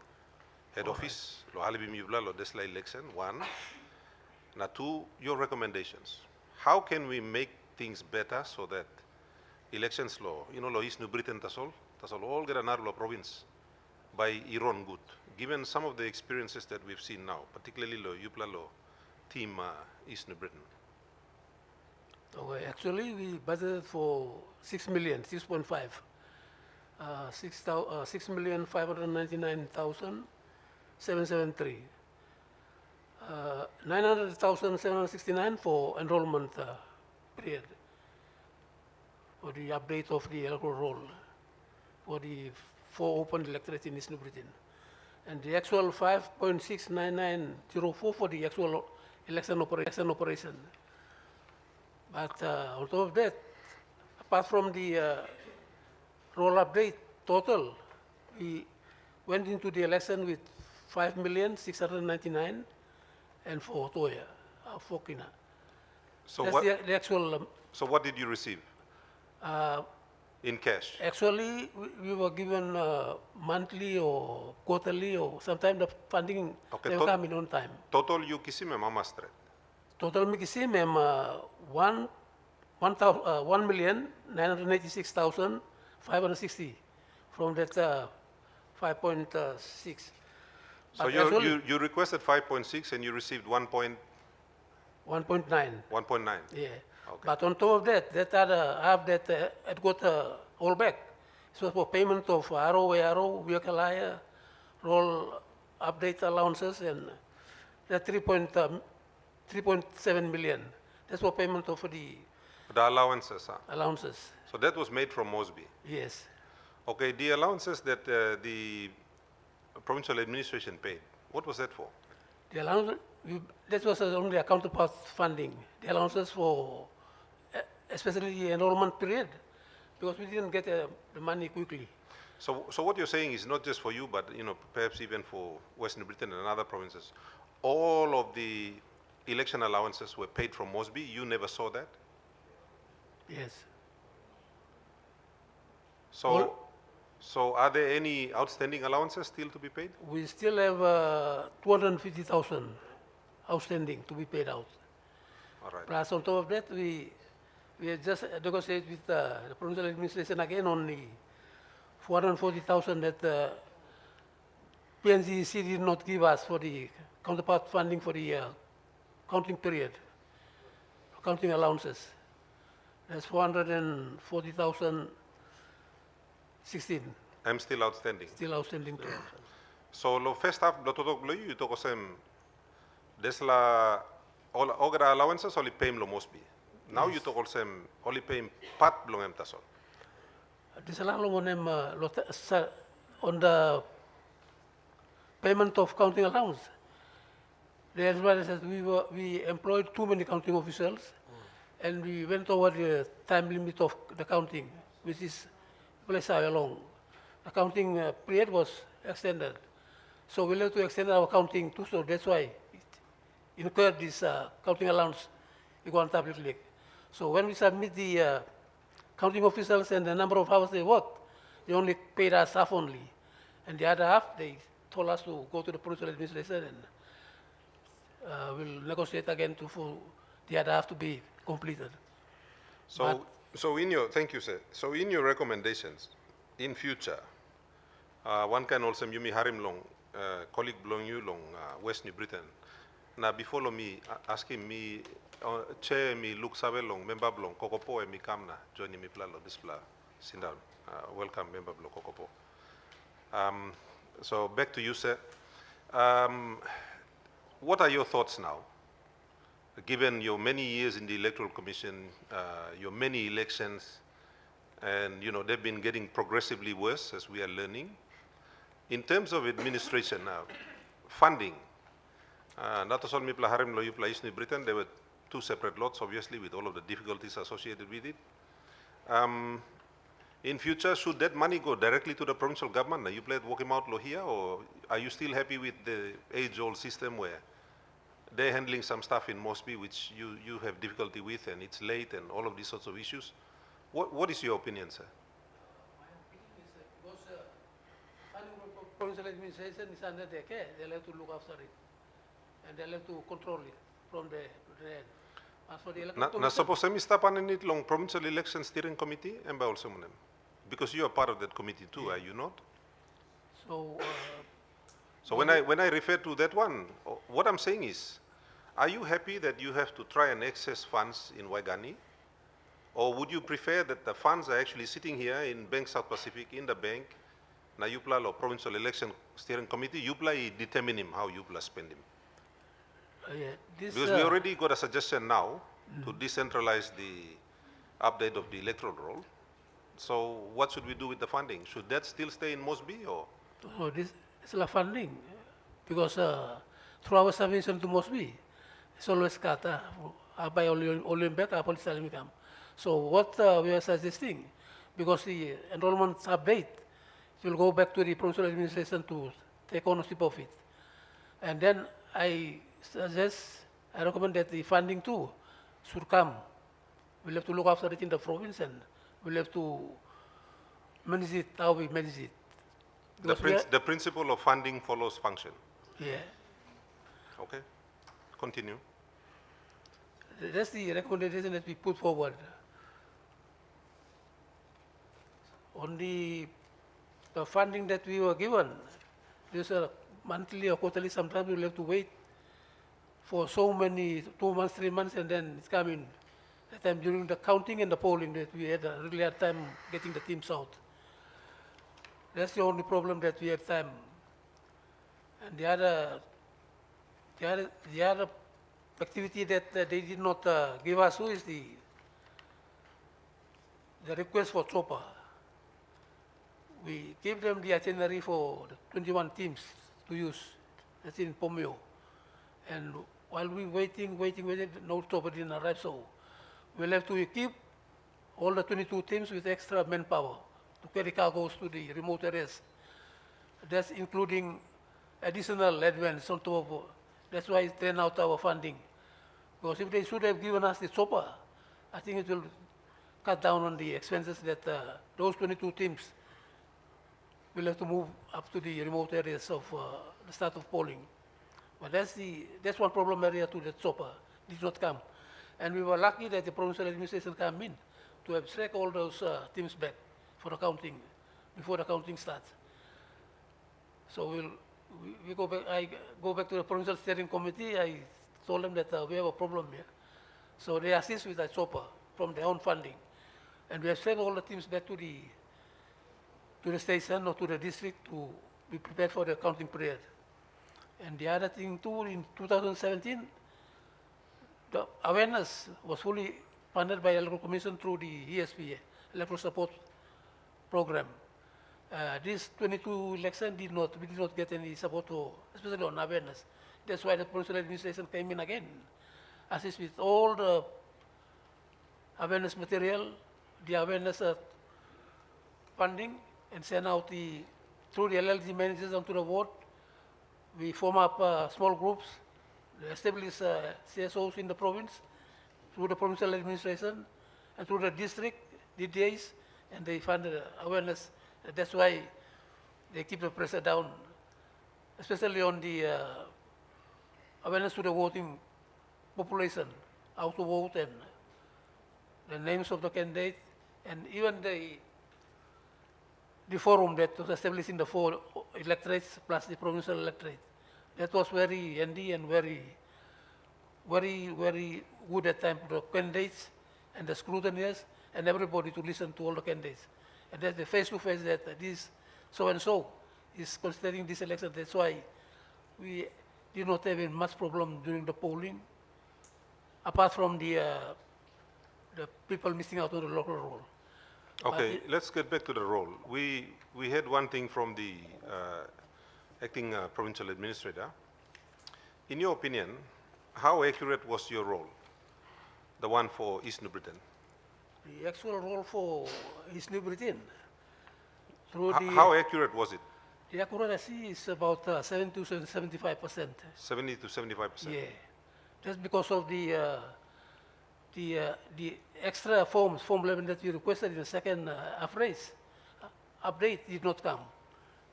Speaker 3: head office, lo halibim yubla lo desla election, one. Now two, your recommendations. How can we make things better so that elections law, lo is New Britain tasol all get an province by Iran good, given some of the experiences that we've seen now, particularly lo Yupla lo team East New Britain.
Speaker 5: Okay, actually, we budgeted for 6 million, 6.5. 6,599,773. 900,769 for enrollment period, for the update of the electoral roll, for the 4 open electorates in East New Britain. And the actual 5.69904 for the actual election operation. But on top of that, apart from the roll update total, we went into the election with 5,699,000 and for Toya, for Kina.
Speaker 3: So
Speaker 5: That's
Speaker 3: what?
Speaker 5: the actual.
Speaker 3: So what did you receive in cash?
Speaker 5: Actually, we were given monthly or quarterly, or sometimes the funding
Speaker 3: Okay,
Speaker 5: never come in on time.
Speaker 3: Total you kisime mamastre.
Speaker 5: Total mi kisi mem 1,986,560 from that 5.6.
Speaker 3: So you requested 5.6 and you received 1.9.
Speaker 5: 1.9. Yeah.
Speaker 3: Okay.
Speaker 5: But on top of that, half that it got all back. So for payment of RO, vehicle hire, roll update allowances, and the 3.7 million. That's for payment of the
Speaker 3: The allowances, huh?
Speaker 5: allowances.
Speaker 3: So that was made from Mosby.
Speaker 5: Yes.
Speaker 3: Okay, the allowances that the provincial administration paid, what was that for?
Speaker 5: The allowance, that was only a counterpart funding. The allowances for, especially the enrollment period, because we didn't get the money quickly.
Speaker 3: So what you're saying is not just for you, but perhaps even for Western Britain and other provinces, all of the election allowances were paid from Mosby. You never saw that.
Speaker 5: Yes.
Speaker 3: So are there any outstanding allowances still to be paid?
Speaker 5: We still have 250,000 outstanding to be paid out.
Speaker 3: All right.
Speaker 5: Plus, on top of that, we had just negotiated with the provincial administration again on the 440,000 that PNGC did not give us for the counterpart funding for the counting period. counting allowances. That's 440,016
Speaker 3: I'm still outstanding.
Speaker 5: still outstanding to us.
Speaker 3: So lo first half lo totok lo you toko sem des la all ogra allowances only pay lo must be. Now you toko sem only pay part belong em tasol.
Speaker 5: This allow on the payment of counting allowance. That's why I said we employed too many counting officials, and we went over the time limit of the counting, which is placed along. The counting period was extended, so we have to extend our counting too. So that's why it incurred this counting allowance equal public league. So when we submit the counting officials and the number of hours they worked, they only paid us half only, and the other half they told us to go to the provincial administration and we'll negotiate again for the other half to be completed.
Speaker 3: So in your, thank you sir. So in your recommendations, in future, one can also yumi harim long, colleague belong you long West New Britain. Now before me asking me, chair me look sabe long member belong Kokopo and me come na joining me plalo this pla. Sit down. Welcome member belong Kokopo. So back to you sir. What are your thoughts now? Given your many years in the Electoral Commission, your many elections, and you know they've been getting progressively worse as we are learning. In terms of administration now, funding, not only Harim Loyu Place in Britain, there were two separate lots, obviously, with all of the difficulties associated with it. In future, should that money go directly to the provincial government? Now, you played walk him out law here, or are you still happy with the age-old system where they're handling some stuff in Mosby which you have difficulty with and it's late and all of these sorts of issues? What is your opinion, sir?
Speaker 5: My opinion is that because funding from provincial administration is under their care, they'll have to look after it and they'll have to control it from the end. As for the electoral
Speaker 3: Na
Speaker 5: commission,
Speaker 3: suppose I stapan it long provincial election steering committee and by also munem. Because you are part of that committee too, are you not?
Speaker 5: so
Speaker 3: So when I refer to that one, what I'm saying is, are you happy that you have to try and access funds in Waigani? Or would you prefer that the funds are actually sitting here in Bank South Pacific, in the bank, na Yupla or Provincial Election Steering Committee, Yupla determine him how Yupla spend him?
Speaker 5: this,
Speaker 3: Because we already got a suggestion now to decentralize the update of the electoral roll. So what should we do with the funding? Should that still stay in Mosby or?
Speaker 5: so this is a funding because through our submission to Mosby, it's always cut by only back our political income. So what we are suggesting, because the enrollment update will go back to the provincial administration to take ownership of it. And then I recommend that the funding too should come. We'll have to look after it in the province and we'll have to manage it how we manage it.
Speaker 3: The principle of funding follows function.
Speaker 5: Yeah.
Speaker 3: Okay, continue.
Speaker 5: That's the recommendation that we put forward. On the funding that we were given, there's a monthly or quarterly, sometimes we'll have to wait for so many, 2 months, 3 months, and then it's coming. That time during the counting and the polling that we had a really hard time getting the teams out. That's the only problem that we had time. And the other activity that they did not give us is the request for chopper. We gave them the itinerary for the 21 teams to use. That's in Pomeo. And while we waiting, no chopper didn't arrive, so we'll have to equip all the 22 teams with extra manpower to carry cargoes to the remote areas. That's including additional advance on top of. That's why it's drained out our funding. Because if they should have given us the chopper, I think it will cut down on the expenses that those 22 teams will have to move up to the remote areas of the start of polling. But that's one problem area too, that chopper did not come. And we were lucky that the provincial administration came in to abstract all those teams back for the counting, before the counting starts. So we go back, I go back to the provincial steering committee. I told them that we have a problem here. So they assist with a chopper from their own funding. And we have sent all the teams back to the station or to the district to be prepared for the counting period. And the other thing too, in 2017, the awareness was fully funded by the Electoral Commission through the ESP, Electoral Support Program. This 22 election we did not get any support, especially on awareness. That's why the provincial administration came in again, assist with all the awareness material, the awareness funding, and send out through the LLG managers onto the ward. We form up small groups, establish CSOs in the province, through the provincial administration, and through the district, DDAs, and they fund awareness. That's why they keep the pressure down, especially on the awareness to the voting population, how to vote, and the names of the candidates, and even the forum that was established in the 4 electorates plus the provincial electorate. That was very handy and very good at time for the candidates and the scrutineers and everybody to listen to all the candidates. And that's the face-to-face that this so-and-so is considering this election. That's why we did not have much problem during the polling, apart from the people missing out on the local roll.
Speaker 3: Okay, let's get back to the role. We had one thing from the acting provincial administrator. In your opinion, how accurate was your role, the one for East New Britain?
Speaker 5: The actual role for East New Britain, through
Speaker 3: How accurate was it?
Speaker 5: the accuracy is about 70 to 75%.
Speaker 3: 70 to 75%?
Speaker 5: Yeah, that's because of the extra form 11 that we requested in the second update did not come.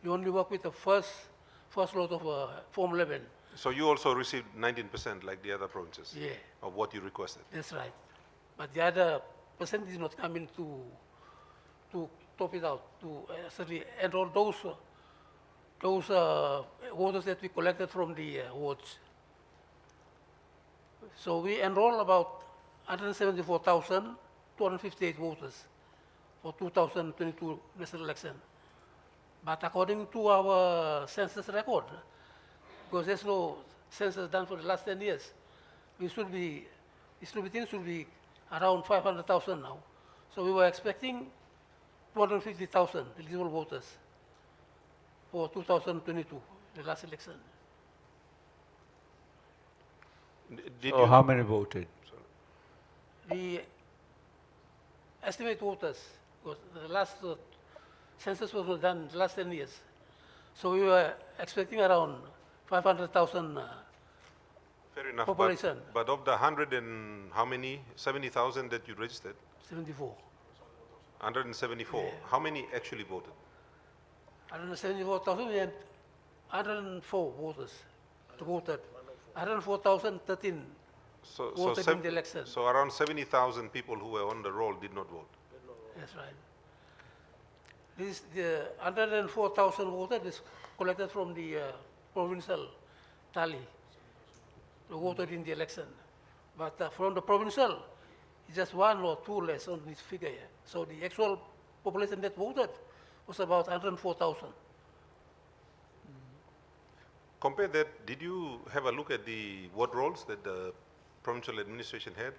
Speaker 5: We only work with the first lot of Form 11.
Speaker 3: So you also received 19% like the other provinces?
Speaker 5: Yeah.
Speaker 3: Of what you requested?
Speaker 5: That's right. But the other percent is not coming to top it out, to certainly enroll those voters that we collected from the wards. So we enroll about 174,258 voters for 2022 national election. But according to our census record, because there's no census done for the last 10 years, East New Britain should be around 500,000 now. So we were expecting 250,000 eligible voters for 2022, the last election.
Speaker 2: So how many voted?
Speaker 5: The estimate voters, because the last census was done the last 10 years. So we were expecting around 500,000
Speaker 3: Fair enough.
Speaker 5: population.
Speaker 3: But of the 100 and how many? 70,000 that you registered?
Speaker 5: 74.
Speaker 3: 174.
Speaker 5: Yeah.
Speaker 3: How many actually voted?
Speaker 5: 174,000 and 104 voters voted. 104,013 voted in the election.
Speaker 3: So around 70,000 people who were on the roll did not vote.
Speaker 5: That's right. The 104,000 voters is collected from the provincial tally, who voted in the election. But from the provincial, it's just 1 or 2 less on this figure here. So the actual population that voted was about 104,000.
Speaker 3: Compare that, did you have a look at the ward rolls that the provincial administration had?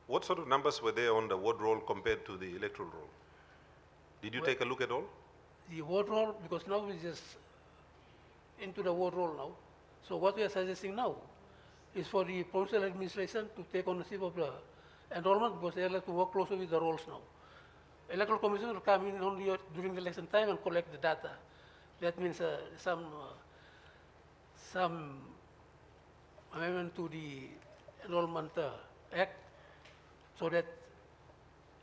Speaker 3: What sort of numbers were there on the ward roll compared to the electoral roll? Did you take a look at all?
Speaker 5: The ward roll, because now we're just into the ward roll now. So what we are suggesting now is for the provincial administration to take ownership of the enrollment, because they like to work closely with the rolls now. Electoral Commission will come in only during the election time and collect the data. That means some amendment to the Enrollment Act, so that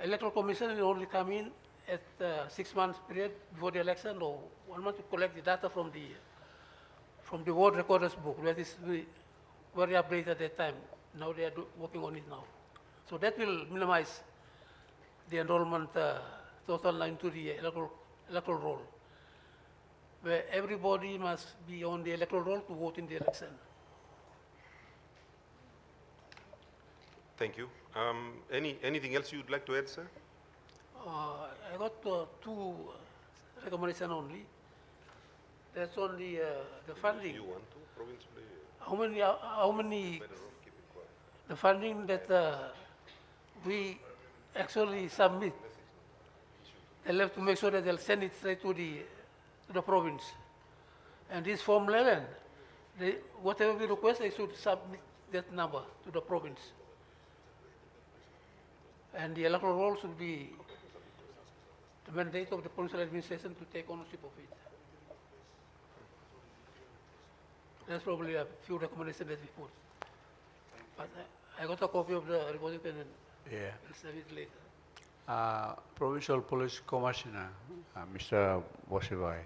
Speaker 5: Electoral Commission will only come in at 6 months period before the election or 1 month to collect the data from the ward recorders book. That is very updated at that time. Now they are working on it now. So that will minimize the enrollment total line to the electoral roll, where everybody must be on the electoral roll to vote in the election.
Speaker 3: Thank you. Anything else you'd like to add, sir?
Speaker 5: I got two recommendations only. That's on the funding.
Speaker 3: You want to, province?
Speaker 5: How many the funding that we actually submit, they'll have to make sure that they'll send it straight to the province. And this Form 11, whatever we request, they should submit that number to the province. And the electoral roll should be the mandate of the provincial administration to take ownership of it. That's probably a few recommendations that we put. But I got a copy of the report, and
Speaker 2: Yeah.
Speaker 5: I'll send it later.
Speaker 2: Provincial Police Commissioner, Mr. Bosivai.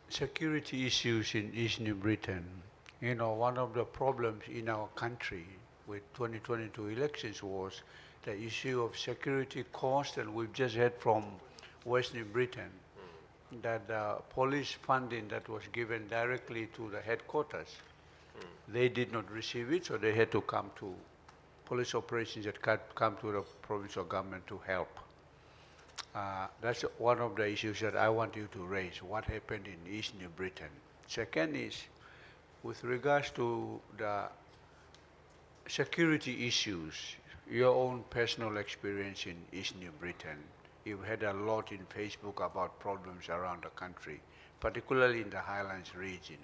Speaker 2: Security issues in East New Britain. You know, one of the problems in our country with 2022 elections was the issue of security cost, and we've just heard from West New Britain that the police funding that was given directly to the headquarters, they did not receive it, so they had to come to police operations that come to the provincial government to help. That's one of the issues that I want you to raise, what happened in East New Britain. Second is, with regards to the security issues, your own personal experience in East New Britain, you've had a lot in Facebook about problems around the country, particularly in the Highlands region.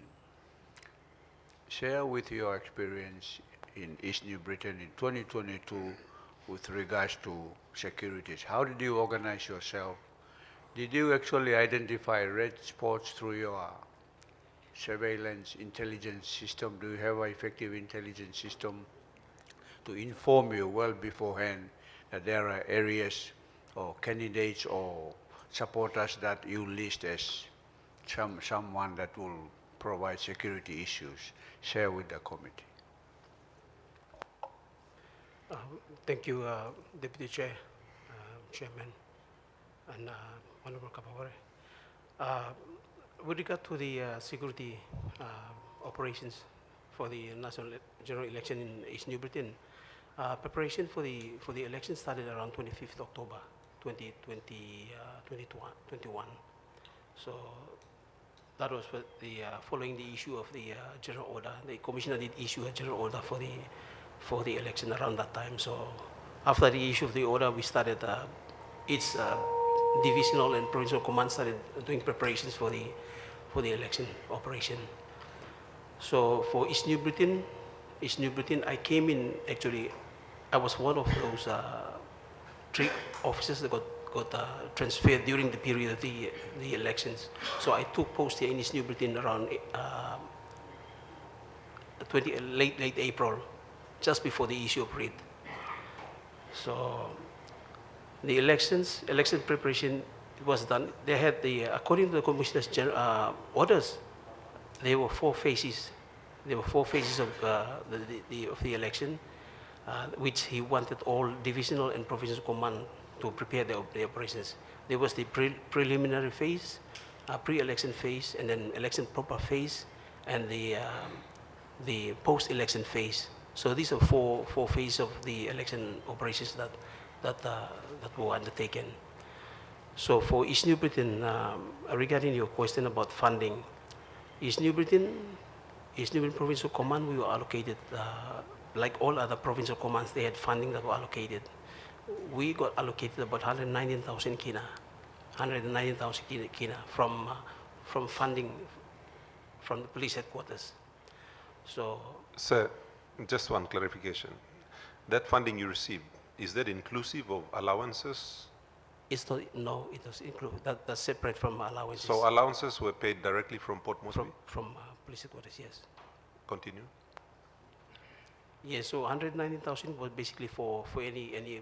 Speaker 2: Share with your experience in East New Britain in 2022 with regards to securities. How did you organize yourself? Did you actually identify red spots through your surveillance intelligence system? Do you have an effective intelligence system to inform you well beforehand that there are areas or candidates or supporters that you list as someone that will provide security issues? Share with the committee.
Speaker 6: Thank you, Deputy Chair, Chairman, and Honorable Kapaware. With regard to the security operations for the national general election in East New Britain, preparation for the election started around 25th October 2021. So that was following the issue of the general order. The commissioner did issue a general order for the election around that time. So after the issue of the order, we started its divisional and provincial command started doing preparations for the election operation. So for East New Britain, I came in actually. I was one of those 3 officers that got transferred during the period of the elections. So I took post here in East New Britain around late April, just before the issue of writ. So the election preparation was done. They had according to the commissioner's orders, there were 4 phases. There were 4 phases of the election, which he wanted all divisional and provincial command to prepare the operations. There was the preliminary phase, pre-election phase, and then election proper phase, and the post-election phase. So these are four phases of the election operations that were undertaken. So for East New Britain, regarding your question about funding, East New Britain Provincial Command, we were allocated, like all other provincial commands, they had funding that were allocated. We got allocated about 119,000 kina, from funding from the police headquarters. So,
Speaker 3: Sir, just one clarification. That funding you received, is that inclusive of allowances?
Speaker 6: it's not, no, it does include, that's separate from allowances.
Speaker 3: So allowances were paid directly from Port Moresby?
Speaker 6: From police headquarters, yes.
Speaker 3: Continue.
Speaker 6: Yes, so 119,000 was basically for any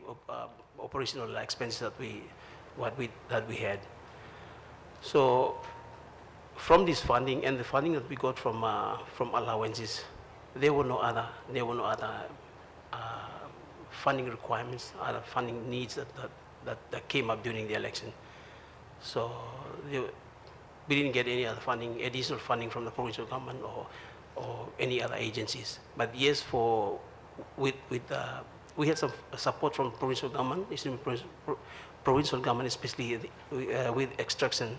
Speaker 6: operational expenses that we had. So from this funding and the funding that we got from allowances, there were no other funding requirements, other funding needs that came up during the election. So we didn't get any other funding, additional funding from the provincial government or any other agencies. But yes, for we had some support from provincial government, provincial government, especially with extraction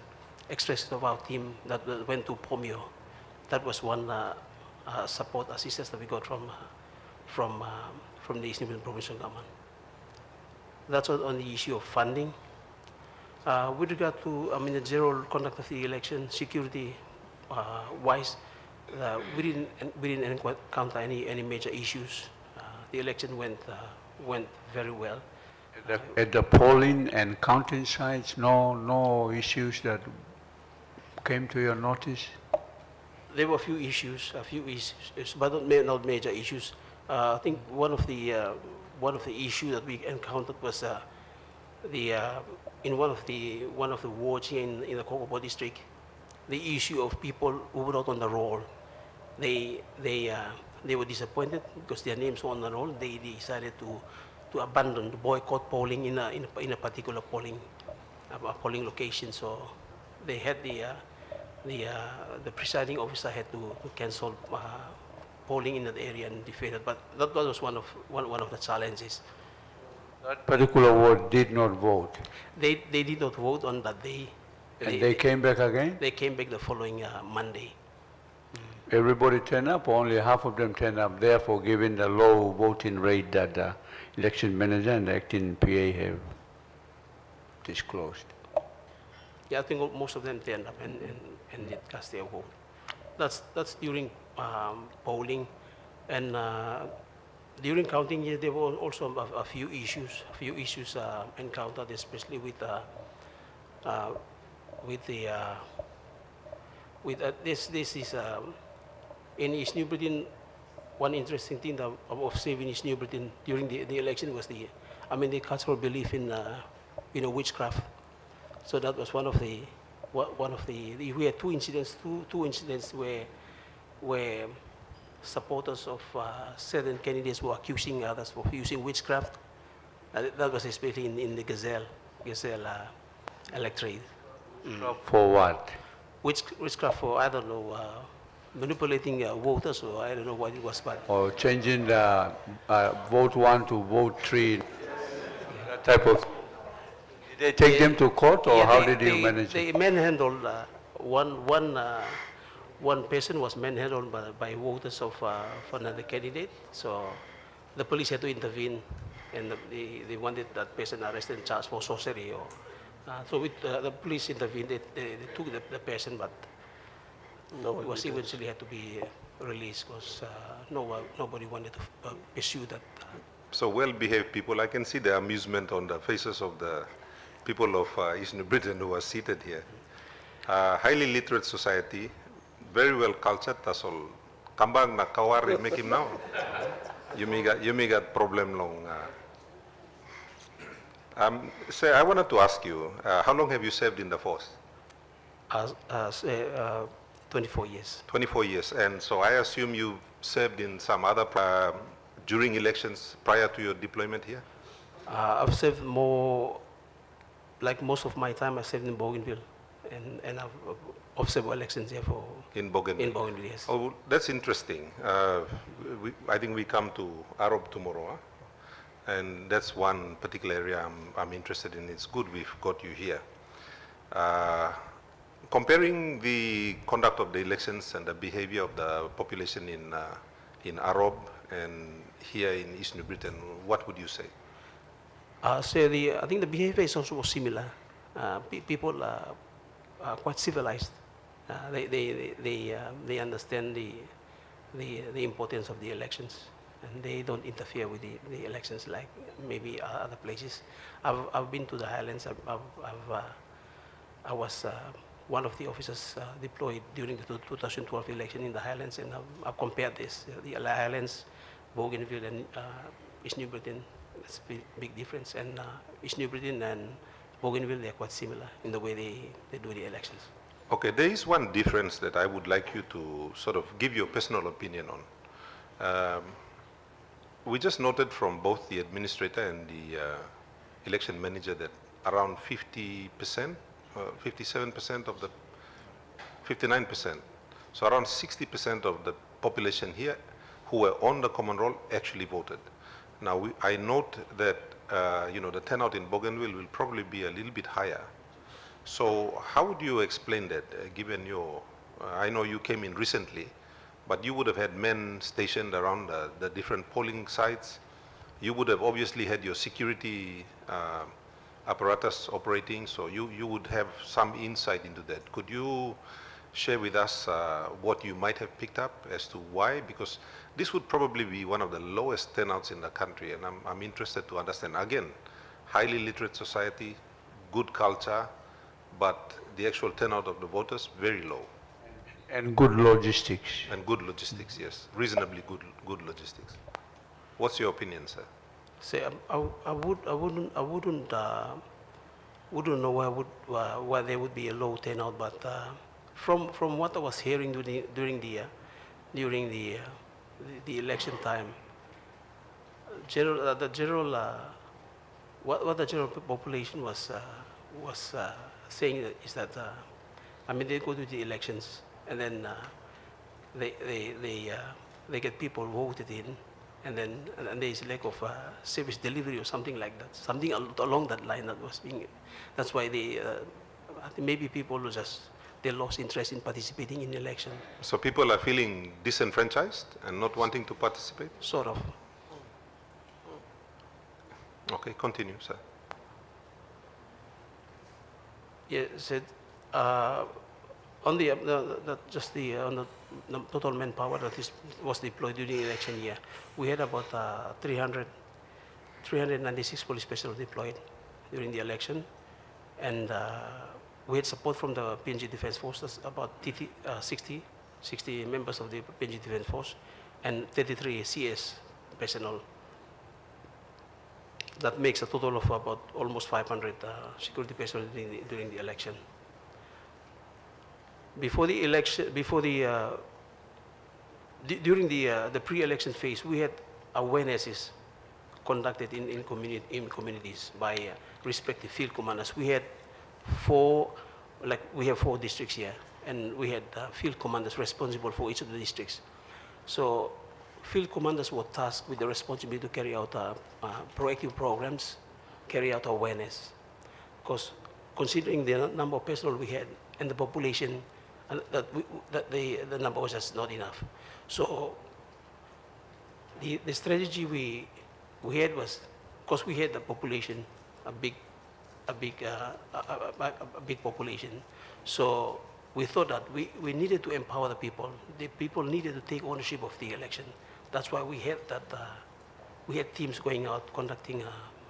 Speaker 6: of our team that went to Pomio. That was one support assistance that we got from the East New provincial government. That's on the issue of funding. With regard to, the general conduct of the election, security wise, we didn't encounter any major issues. The election went very well.
Speaker 2: At the polling and counting sites, no issues that came to your notice?
Speaker 6: There were a few issues, but not major issues. I think one of the issues that we encountered was in one of the wards here in the Kokopo district, the issue of people who were not on the roll. They were disappointed because their names were on the roll. They decided to abandon, to boycott polling in a particular polling location. So they had the presiding officer had to cancel polling in that area and defeated. But that was one of the challenges.
Speaker 2: That particular ward did not vote.
Speaker 6: They did not vote on that day.
Speaker 2: And they came back again?
Speaker 6: They came back the following Monday.
Speaker 2: Everybody turned up, only half of them turned up, therefore given the low voting rate that the election manager and the acting PA have disclosed.
Speaker 6: Yeah, I think most of them turned up and did cast their vote. That's during polling, and during counting, yeah, there were also a few issues encountered, especially with this is in East New Britain. One interesting thing that I observed in East New Britain during the election was the cultural belief in witchcraft. So that was one of the we had two incidents where supporters of certain candidates were accusing others of using witchcraft. That was especially in the Gazzelle electorate.
Speaker 2: For what?
Speaker 6: Witchcraft for, I don't know, manipulating voters, or I don't know what it was, but...
Speaker 2: Or changing the vote 1 to vote 3, that type of... Did they take them to court, or how did you manage it?
Speaker 6: They manhandled, one person was manhandled by voters of for another candidate, so the police had to intervene, and they wanted that person arrested and charged for sorcery. So with the police intervened, they took the person, but it was eventually had to be released because nobody wanted to pursue that.
Speaker 3: So well-behaved people, I can see the amusement on the faces of the people of East New Britain who are seated here. Highly literate society, very well cultured, that's all. Kambang na kawari make him now. You may got problem long. Sir, I wanted to ask you, how long have you served in the force?
Speaker 6: 24 years.
Speaker 3: 24 years, and so I assume you served in some other, during elections prior to your deployment here?
Speaker 6: I've served more, like most of my time I served in Bougainville, and I've observed elections here for...
Speaker 3: In Bougainville?
Speaker 6: In Bougainville, yes.
Speaker 3: Oh, that's interesting. I think we come to Arab tomorrow, huh? And that's one particular area I'm interested in. It's good we've got you here. Comparing the conduct of the elections and the behavior of the population in Arab and here in East New Britain, what would you say?
Speaker 6: I think the behavior is also similar. People are quite civilized. They understand the importance of the elections, and they don't interfere with the elections like maybe other places. I've been to the Highlands. I was one of the officers deployed during the 2012 election in the Highlands, and I've compared this, the Highlands, Bougainville, and East New Britain. That's a big difference. And East New Britain and Bougainville, they're quite similar in the way they do the elections.
Speaker 3: Okay, there is one difference that I would like you to sort of give your personal opinion on. We just noted from both the administrator and the election manager that around 50%, 57% of the, 59%, so around 60% of the population here who were on the common roll actually voted. Now, I note that, the turnout in Bougainville will probably be a little bit higher. So how would you explain that, given your, I know you came in recently, but you would have had men stationed around the different polling sites. You would have obviously had your security apparatus operating, so you would have some insight into that. Could you share with us what you might have picked up as to why? Because this would probably be one of the lowest turnouts in the country, and I'm interested to understand. Again, highly literate society, good culture, but the actual turnout of the voters, very low.
Speaker 2: And good logistics.
Speaker 3: And good logistics, yes. Reasonably good logistics. What's your opinion, sir?
Speaker 6: Say, wouldn't know why there would be a low turnout, but from what I was hearing during the election time, what the general population was saying is that they go to the elections and then they get people voted in, and then there is lack of service delivery or something like that, something along that line that was being. That's why I think maybe people they lost interest in participating in the election.
Speaker 3: So people are feeling disenfranchised and not wanting to participate?
Speaker 6: Sort of.
Speaker 3: Okay, continue, sir.
Speaker 6: Yeah, said on the total manpower that was deployed during the election year, we had about 396 police personnel deployed during the election, and we had support from the PNG Defense Force. That's about 60 members of the PNG Defense Force, and 33 CS personnel. That makes a total of about almost 500 security personnel during the election. Before the election, during the pre-election phase, we had awarenesses conducted in communities by respective field commanders. We had we have 4 districts here, and we had field commanders responsible for each of the districts. So field commanders were tasked with the responsibility to carry out proactive programs, carry out awareness. Because considering the number of personnel we had and the population, and the number was just not enough. So the strategy we had was, because we had the population, a big population. So we thought that we needed to empower the people. The people needed to take ownership of the election. That's why we had we had teams going out conducting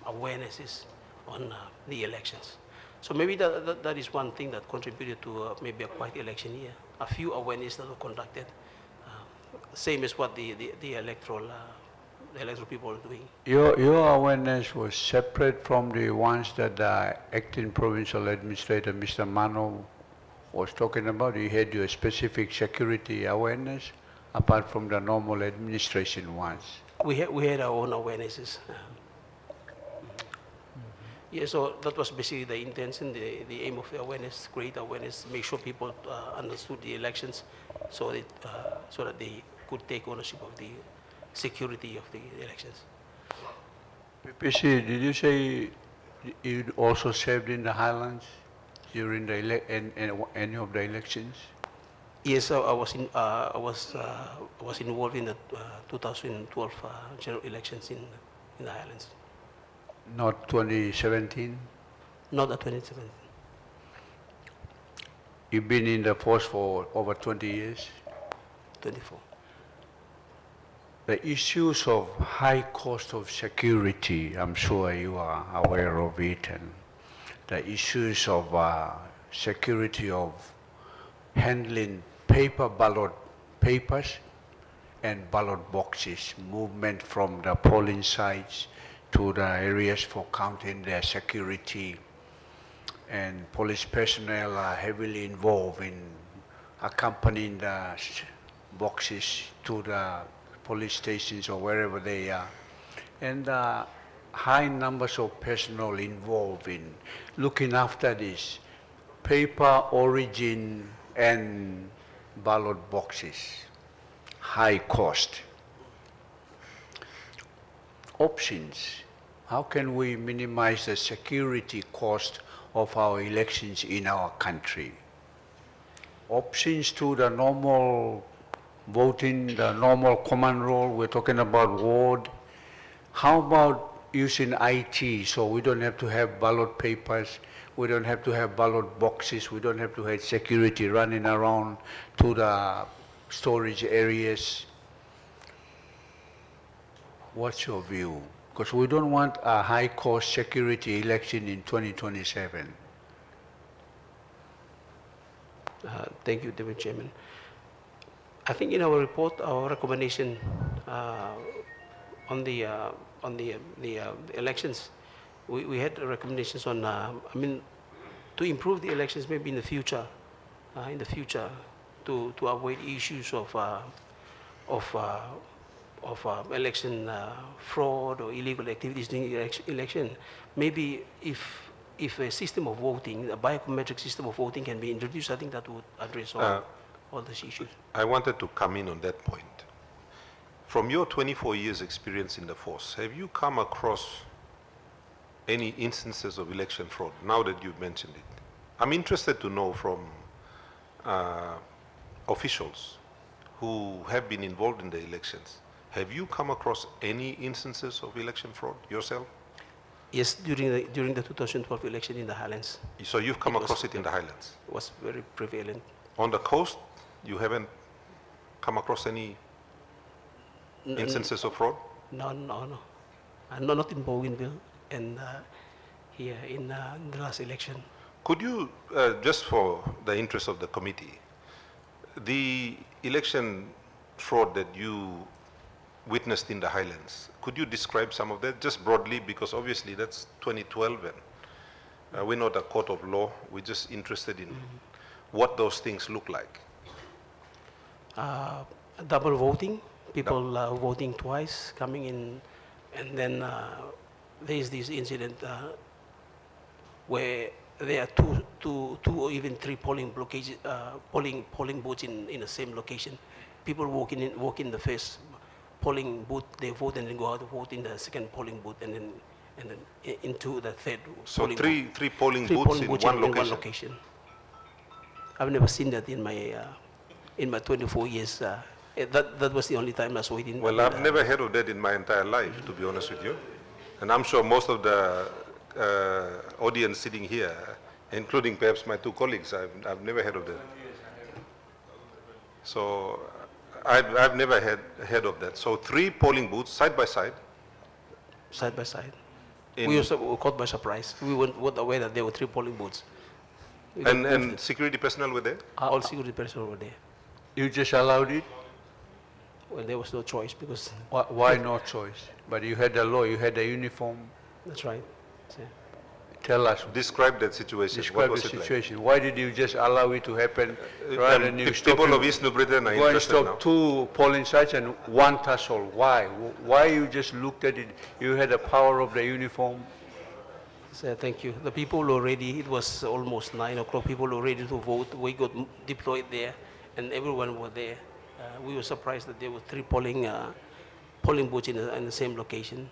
Speaker 6: awarenesses on the elections. So maybe that is one thing that contributed to maybe a quiet election year. A few awareness that were conducted, same as what the electoral people are doing.
Speaker 2: Your awareness was separate from the ones that the acting provincial administrator, Mr. Mano, was talking about. You had your specific security awareness apart from the normal administration ones.
Speaker 6: We had our own awarenesses. Yeah, so that was basically the intention, the aim of the awareness, create awareness, make sure people understood the elections, so that they could take ownership of the security of the elections.
Speaker 2: PPC, did you say you also served in the Highlands during any of the elections?
Speaker 6: Yes, I was involved in the 2012 general elections in the Highlands.
Speaker 2: Not 2017?
Speaker 6: Not the 2017.
Speaker 2: You've been in the force for over 20 years?
Speaker 6: 24.
Speaker 2: The issues of high cost of security, I'm sure you are aware of it, and the issues of security of handling ballot papers and ballot boxes, movement from the polling sites to the areas for counting their security, and police personnel are heavily involved in accompanying the boxes to the police stations or wherever they are, and high numbers of personnel involved in looking after this paper origin and ballot boxes, high cost. options. How can we minimize the security cost of our elections in our country? Options to the normal voting, the normal command roll, we're talking about ward. How about using IT so we don't have to have ballot papers, we don't have to have ballot boxes, we don't have to have security running around to the storage areas? What's your view? Because we don't want a high-cost security election in 2027.
Speaker 6: Thank you, Deputy Chairman. I think in our report, our recommendation on the elections, we had recommendations on, to improve the elections maybe in the future, to avoid issues of election fraud or illegal activities during the election. Maybe if a system of voting, a biometric system of voting can be introduced, I think that would address all these issues.
Speaker 3: I wanted to come in on that point. From your 24 years experience in the force, have you come across any instances of election fraud, now that you've mentioned it? I'm interested to know from officials who have been involved in the elections, have you come across any instances of election fraud yourself?
Speaker 6: Yes, during the 2012 election in the Highlands.
Speaker 3: So you've come across it in the Highlands?
Speaker 6: It was very prevalent.
Speaker 3: On the coast, you haven't come across any instances of fraud?
Speaker 6: No. Not in Bougainville and here in the last election.
Speaker 3: Could you, just for the interest of the committee, the election fraud that you witnessed in the Highlands, could you describe some of that, just broadly, because obviously that's 2012 and we're not a court of law, we're just interested in what those things look like.
Speaker 6: Double voting, people voting twice, coming in, and then there is this incident where there are two or even three polling booths in the same location. People walk in the first polling booth, they vote, and then go out to vote in the second polling booth, and then into the third.
Speaker 3: So
Speaker 6: polling
Speaker 3: three polling booths in one location.
Speaker 6: I've never seen that in my 24 years. That was the only time I saw it in.
Speaker 3: Well, I've never heard of that in my entire life, to be honest with you. And I'm sure most of the audience sitting here, including perhaps my two colleagues, I've never heard of that. So I've never heard of that. So three polling booths side by side.
Speaker 6: Side by side. We also were caught by surprise. We weren't aware that there were three polling booths.
Speaker 3: And security personnel were there?
Speaker 6: All security personnel were there.
Speaker 2: You just allowed it?
Speaker 6: Well, there was no choice because.
Speaker 2: Why no choice? But you had the law, you had the uniform.
Speaker 6: That's right. Yeah.
Speaker 2: Tell us.
Speaker 3: Describe that situation.
Speaker 2: Describe
Speaker 3: what was
Speaker 2: the
Speaker 3: it
Speaker 2: situation. Why did you just allow it to happen rather than you stop
Speaker 3: people of East New Britain are
Speaker 2: go and
Speaker 3: interested
Speaker 2: stop
Speaker 3: now.
Speaker 2: two polling sites and one tussle? Why? Why you just looked at it? You had the power of the uniform.
Speaker 6: So, thank you. The people were ready. It was almost 9 o'clock. People were ready to vote. We got deployed there, and everyone was there. We were surprised that there were three polling booths in the same location.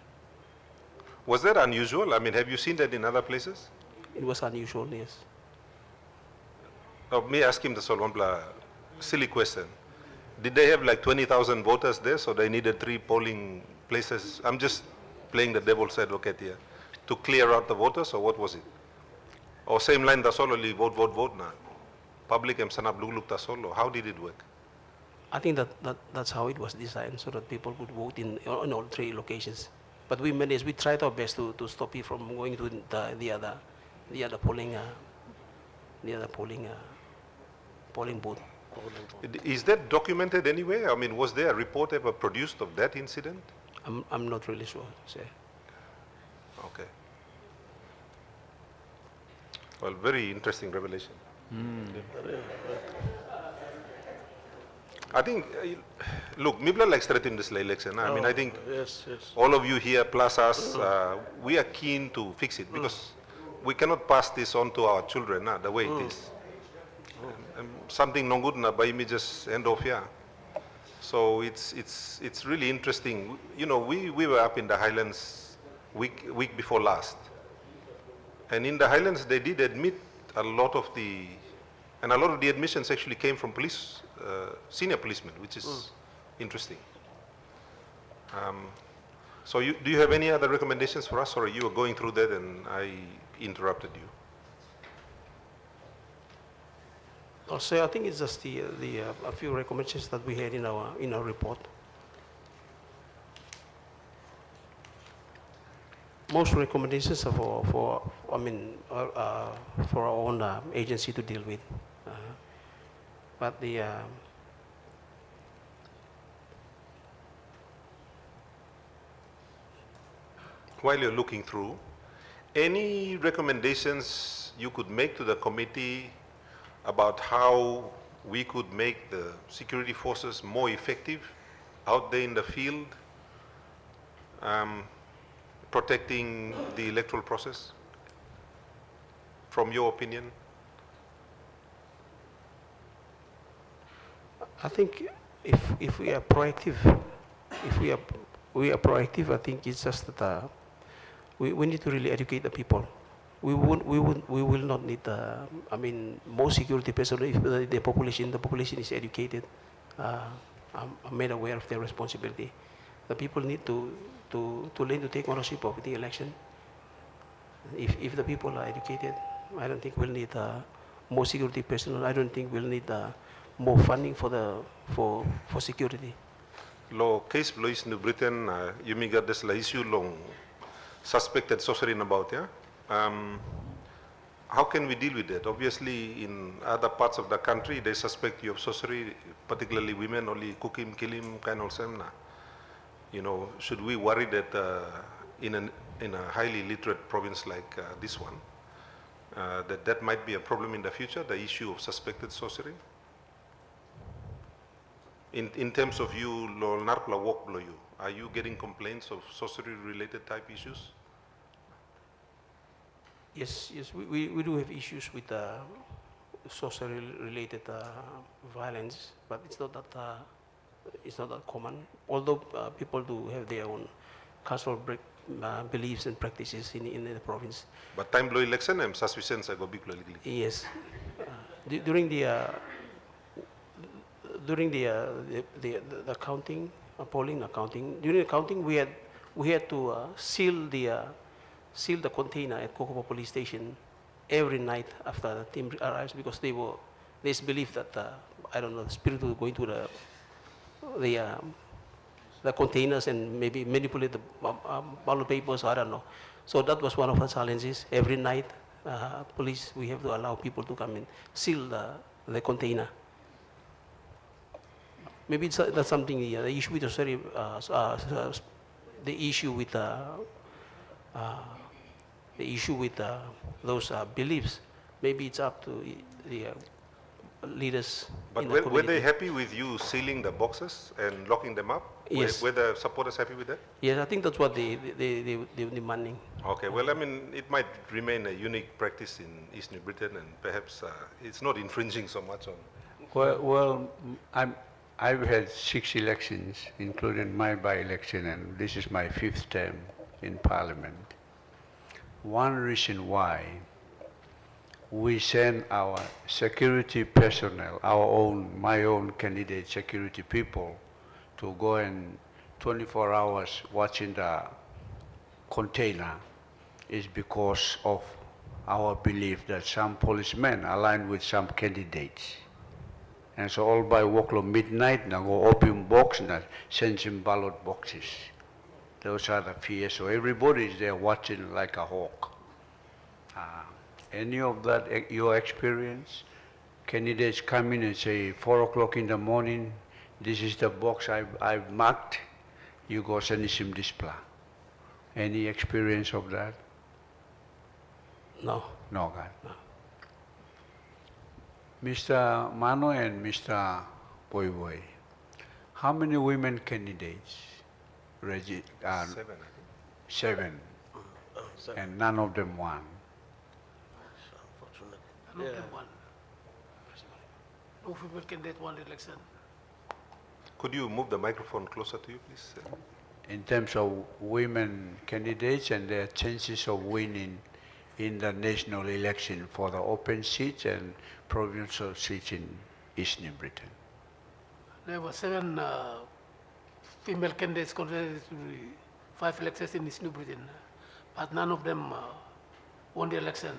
Speaker 3: Was that unusual? I mean, have you seen that in other places?
Speaker 6: It was unusual, yes.
Speaker 3: Now, may I ask him the Solwambla silly question? Did they have like 20,000 voters there, so they needed three polling places? I'm just playing the devil's advocate here. To clear out the voters, or what was it? Or same line, Tasolo, vote na. Public and Sana Blue Look Tasolo. How did it work?
Speaker 6: I think that's how it was designed, so that people could vote in all three locations. But we managed. We tried our best to stop it from going to the other polling booth.
Speaker 3: Is that documented anywhere? I mean, was there a report ever produced of that incident?
Speaker 6: I'm not really sure, sir.
Speaker 3: Okay. Well, very interesting revelation. I think, look, Mibla likes threatening this election. I mean, I think
Speaker 4: Yes.
Speaker 3: all of you here plus us, we are keen to fix it because we cannot pass this on to our children the way it is. Something no good na by me just end off here. So it's really interesting. You know, we were up in the Highlands week before last. And in the Highlands, they did admit a lot of the admissions actually came from police, senior policemen, which is interesting. So do you have any other recommendations for us, or you were going through that and I interrupted you?
Speaker 6: Also, I think it's just a few recommendations that we had in our report. Most recommendations are for our own agency to deal with, but
Speaker 3: While you're looking through, any recommendations you could make to the committee about how we could make the security forces more effective out there in the field, protecting the electoral process, from your opinion?
Speaker 6: I think if we are proactive, we are proactive, I think it's just that we need to really educate the people. We will not need more security personnel if the population is educated, made aware of their responsibility. The people need to learn to take ownership of the election. If the people are educated, I don't think we'll need more security personnel. I don't think we'll need more funding for security.
Speaker 3: Lo case blois New Britain, you may get this la issue long suspected sorcery about, yeah? How can we deal with that? Obviously, in other parts of the country, they suspect you of sorcery, particularly women, only cooking, killing, kind of semna. You know, should we worry that in a highly literate province like this one, that might be a problem in the future, the issue of suspected sorcery? In terms of you, lo narkla walk below you, are you getting complaints of sorcery-related type issues?
Speaker 6: Yes, we do have issues with sorcery-related violence, but it's not that common. Although people do have their own cultural beliefs and practices in the province.
Speaker 3: But time below election, I'm suspicious I go big legally.
Speaker 6: Yes, during the counting, polling, accounting. During the counting, we had to seal the container at Kokopo police station every night after the team arrives, because there's belief that the spirit will go into the containers and maybe manipulate the ballot papers. I don't know. So that was one of the challenges. Every night, police, we have to allow people to come and seal the container. Maybe that's something. The issue with the issue with those beliefs. Maybe it's up to the leaders.
Speaker 3: But
Speaker 6: in the
Speaker 3: were they
Speaker 6: community.
Speaker 3: happy with you sealing the boxes and locking them up?
Speaker 6: Yes.
Speaker 3: Were the supporters happy with that?
Speaker 6: Yes, I think that's what they demanding.
Speaker 3: Okay, well, I mean, it might remain a unique practice in East New Britain, and perhaps it's not infringing so much on.
Speaker 2: Well, I've had 6 elections, including my by-election, and this is my 5th term in Parliament. One reason why we send our security personnel, my own candidate security people, to go and 24 hours watching the container is because of our belief that some policemen align with some candidates. And so all by workload midnight, now go open box and send some ballot boxes. Those are the fears. So everybody is there watching like a hawk. Any of that, your experience? Candidates come in and say, 4 o'clock in the morning, this is the box I've marked, you go send some display. Any experience of that?
Speaker 6: No.
Speaker 2: No, God. No. Mr. Mano and Mr. Boy Boy, how many women candidates?
Speaker 3: 7, I think.
Speaker 2: 7,
Speaker 4: So,
Speaker 2: and none of them won.
Speaker 4: unfortunately.
Speaker 5: No female candidate won the election.
Speaker 3: Could you move the microphone closer to you, please?
Speaker 2: In terms of women candidates and their chances of winning in the national election for the open seats and provincial seats in East New Britain.
Speaker 5: There were 7 female candidates contested to the 5 elections in East New Britain, but none of them won the election.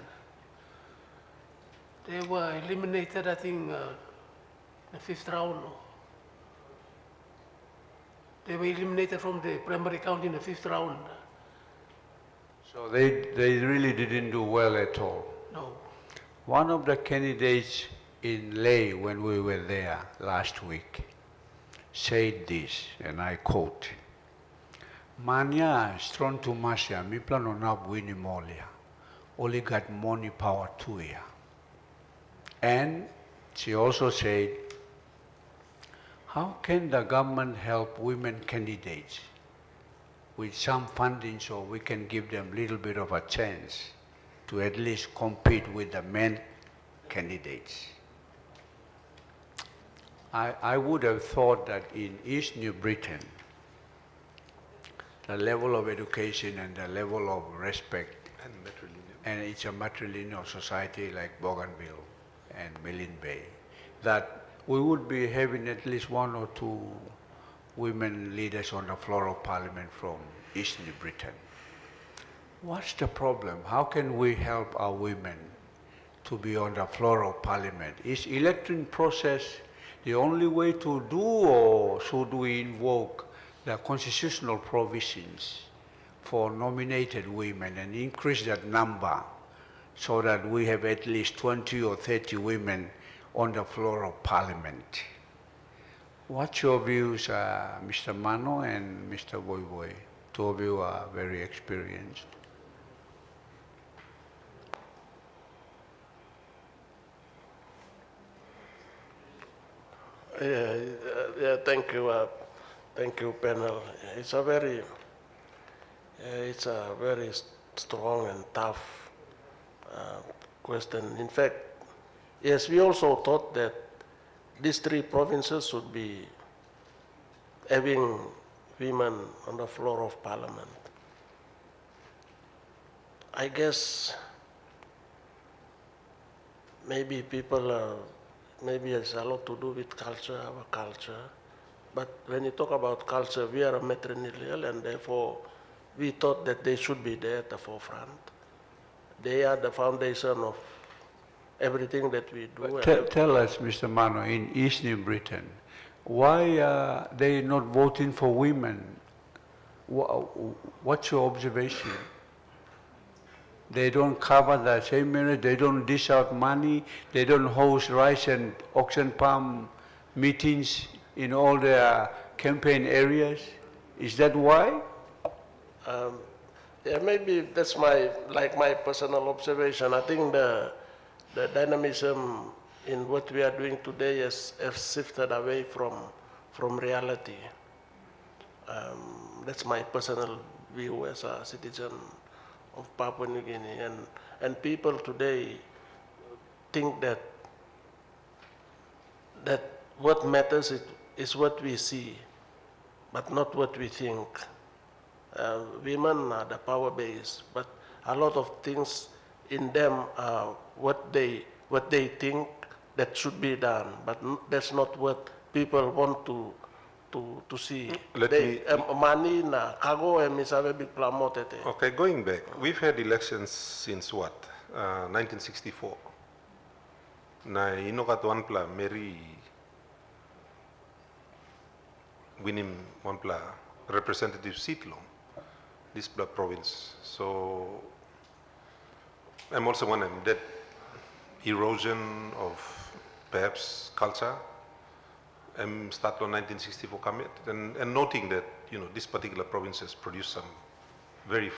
Speaker 5: They were eliminated, I think, the 5th round. They were eliminated from the primary count in the 5th round.
Speaker 2: So they really didn't do well at all.
Speaker 5: No.
Speaker 2: One of the candidates in Leh, when we were there last week, said this, and I quote, "Mania strong to Masya, mi plano na buini molia, only got money power to ya." And she also said, how can the government help women candidates with some funding so we can give them a little bit of a chance to at least compete with the men candidates? I would have thought that in East New Britain, the level of education and the level of respect, and it's a matrilineal society like Bougainville and Milne Bay, that we would be having at least 1 or 2 women leaders on the floor of Parliament from East New Britain. What's the problem? How can we help our women to be on the floor of Parliament? Is electing process the only way to do, or should we invoke the constitutional provisions for nominated women and increase that number so that we have at least 20 or 30 women on the floor of Parliament? What's your views, Mr. Mano and Mr. Boy? Two of you are very experienced.
Speaker 4: Thank you, panel. It's a very strong and tough question. In fact, yes, we also thought that these 3 provinces should be having women on the floor of Parliament. I guess maybe maybe it's a lot to do with culture, our culture. But when you talk about culture, we are a matrilineal, and therefore we thought that they should be there at the forefront. They are the foundation of everything that we do.
Speaker 2: Tell us, Mr. Mano, in East New Britain, why are they not voting for women? What's your observation? They don't cover the same area, they don't dish out money, they don't host rice and oxen palm meetings in all their campaign areas. Is that why?
Speaker 4: Yeah, maybe that's my personal observation. I think the dynamism in what we are doing today has shifted away from reality. That's my personal view as a citizen of Papua New Guinea. And people today think that what matters is what we see, but not what we think. Women are the power base, but a lot of things in them are what they think that should be done, but that's not what people want to see. Money na kago e misabe big plamotete.
Speaker 3: Okay, going back, we've had elections since what? 1964. Na inokat wanpla Mary winning wanpla representative seat long, this province. So I'm also wondering that erosion of perhaps culture start on 1964 commit and noting that this particular province has produced some very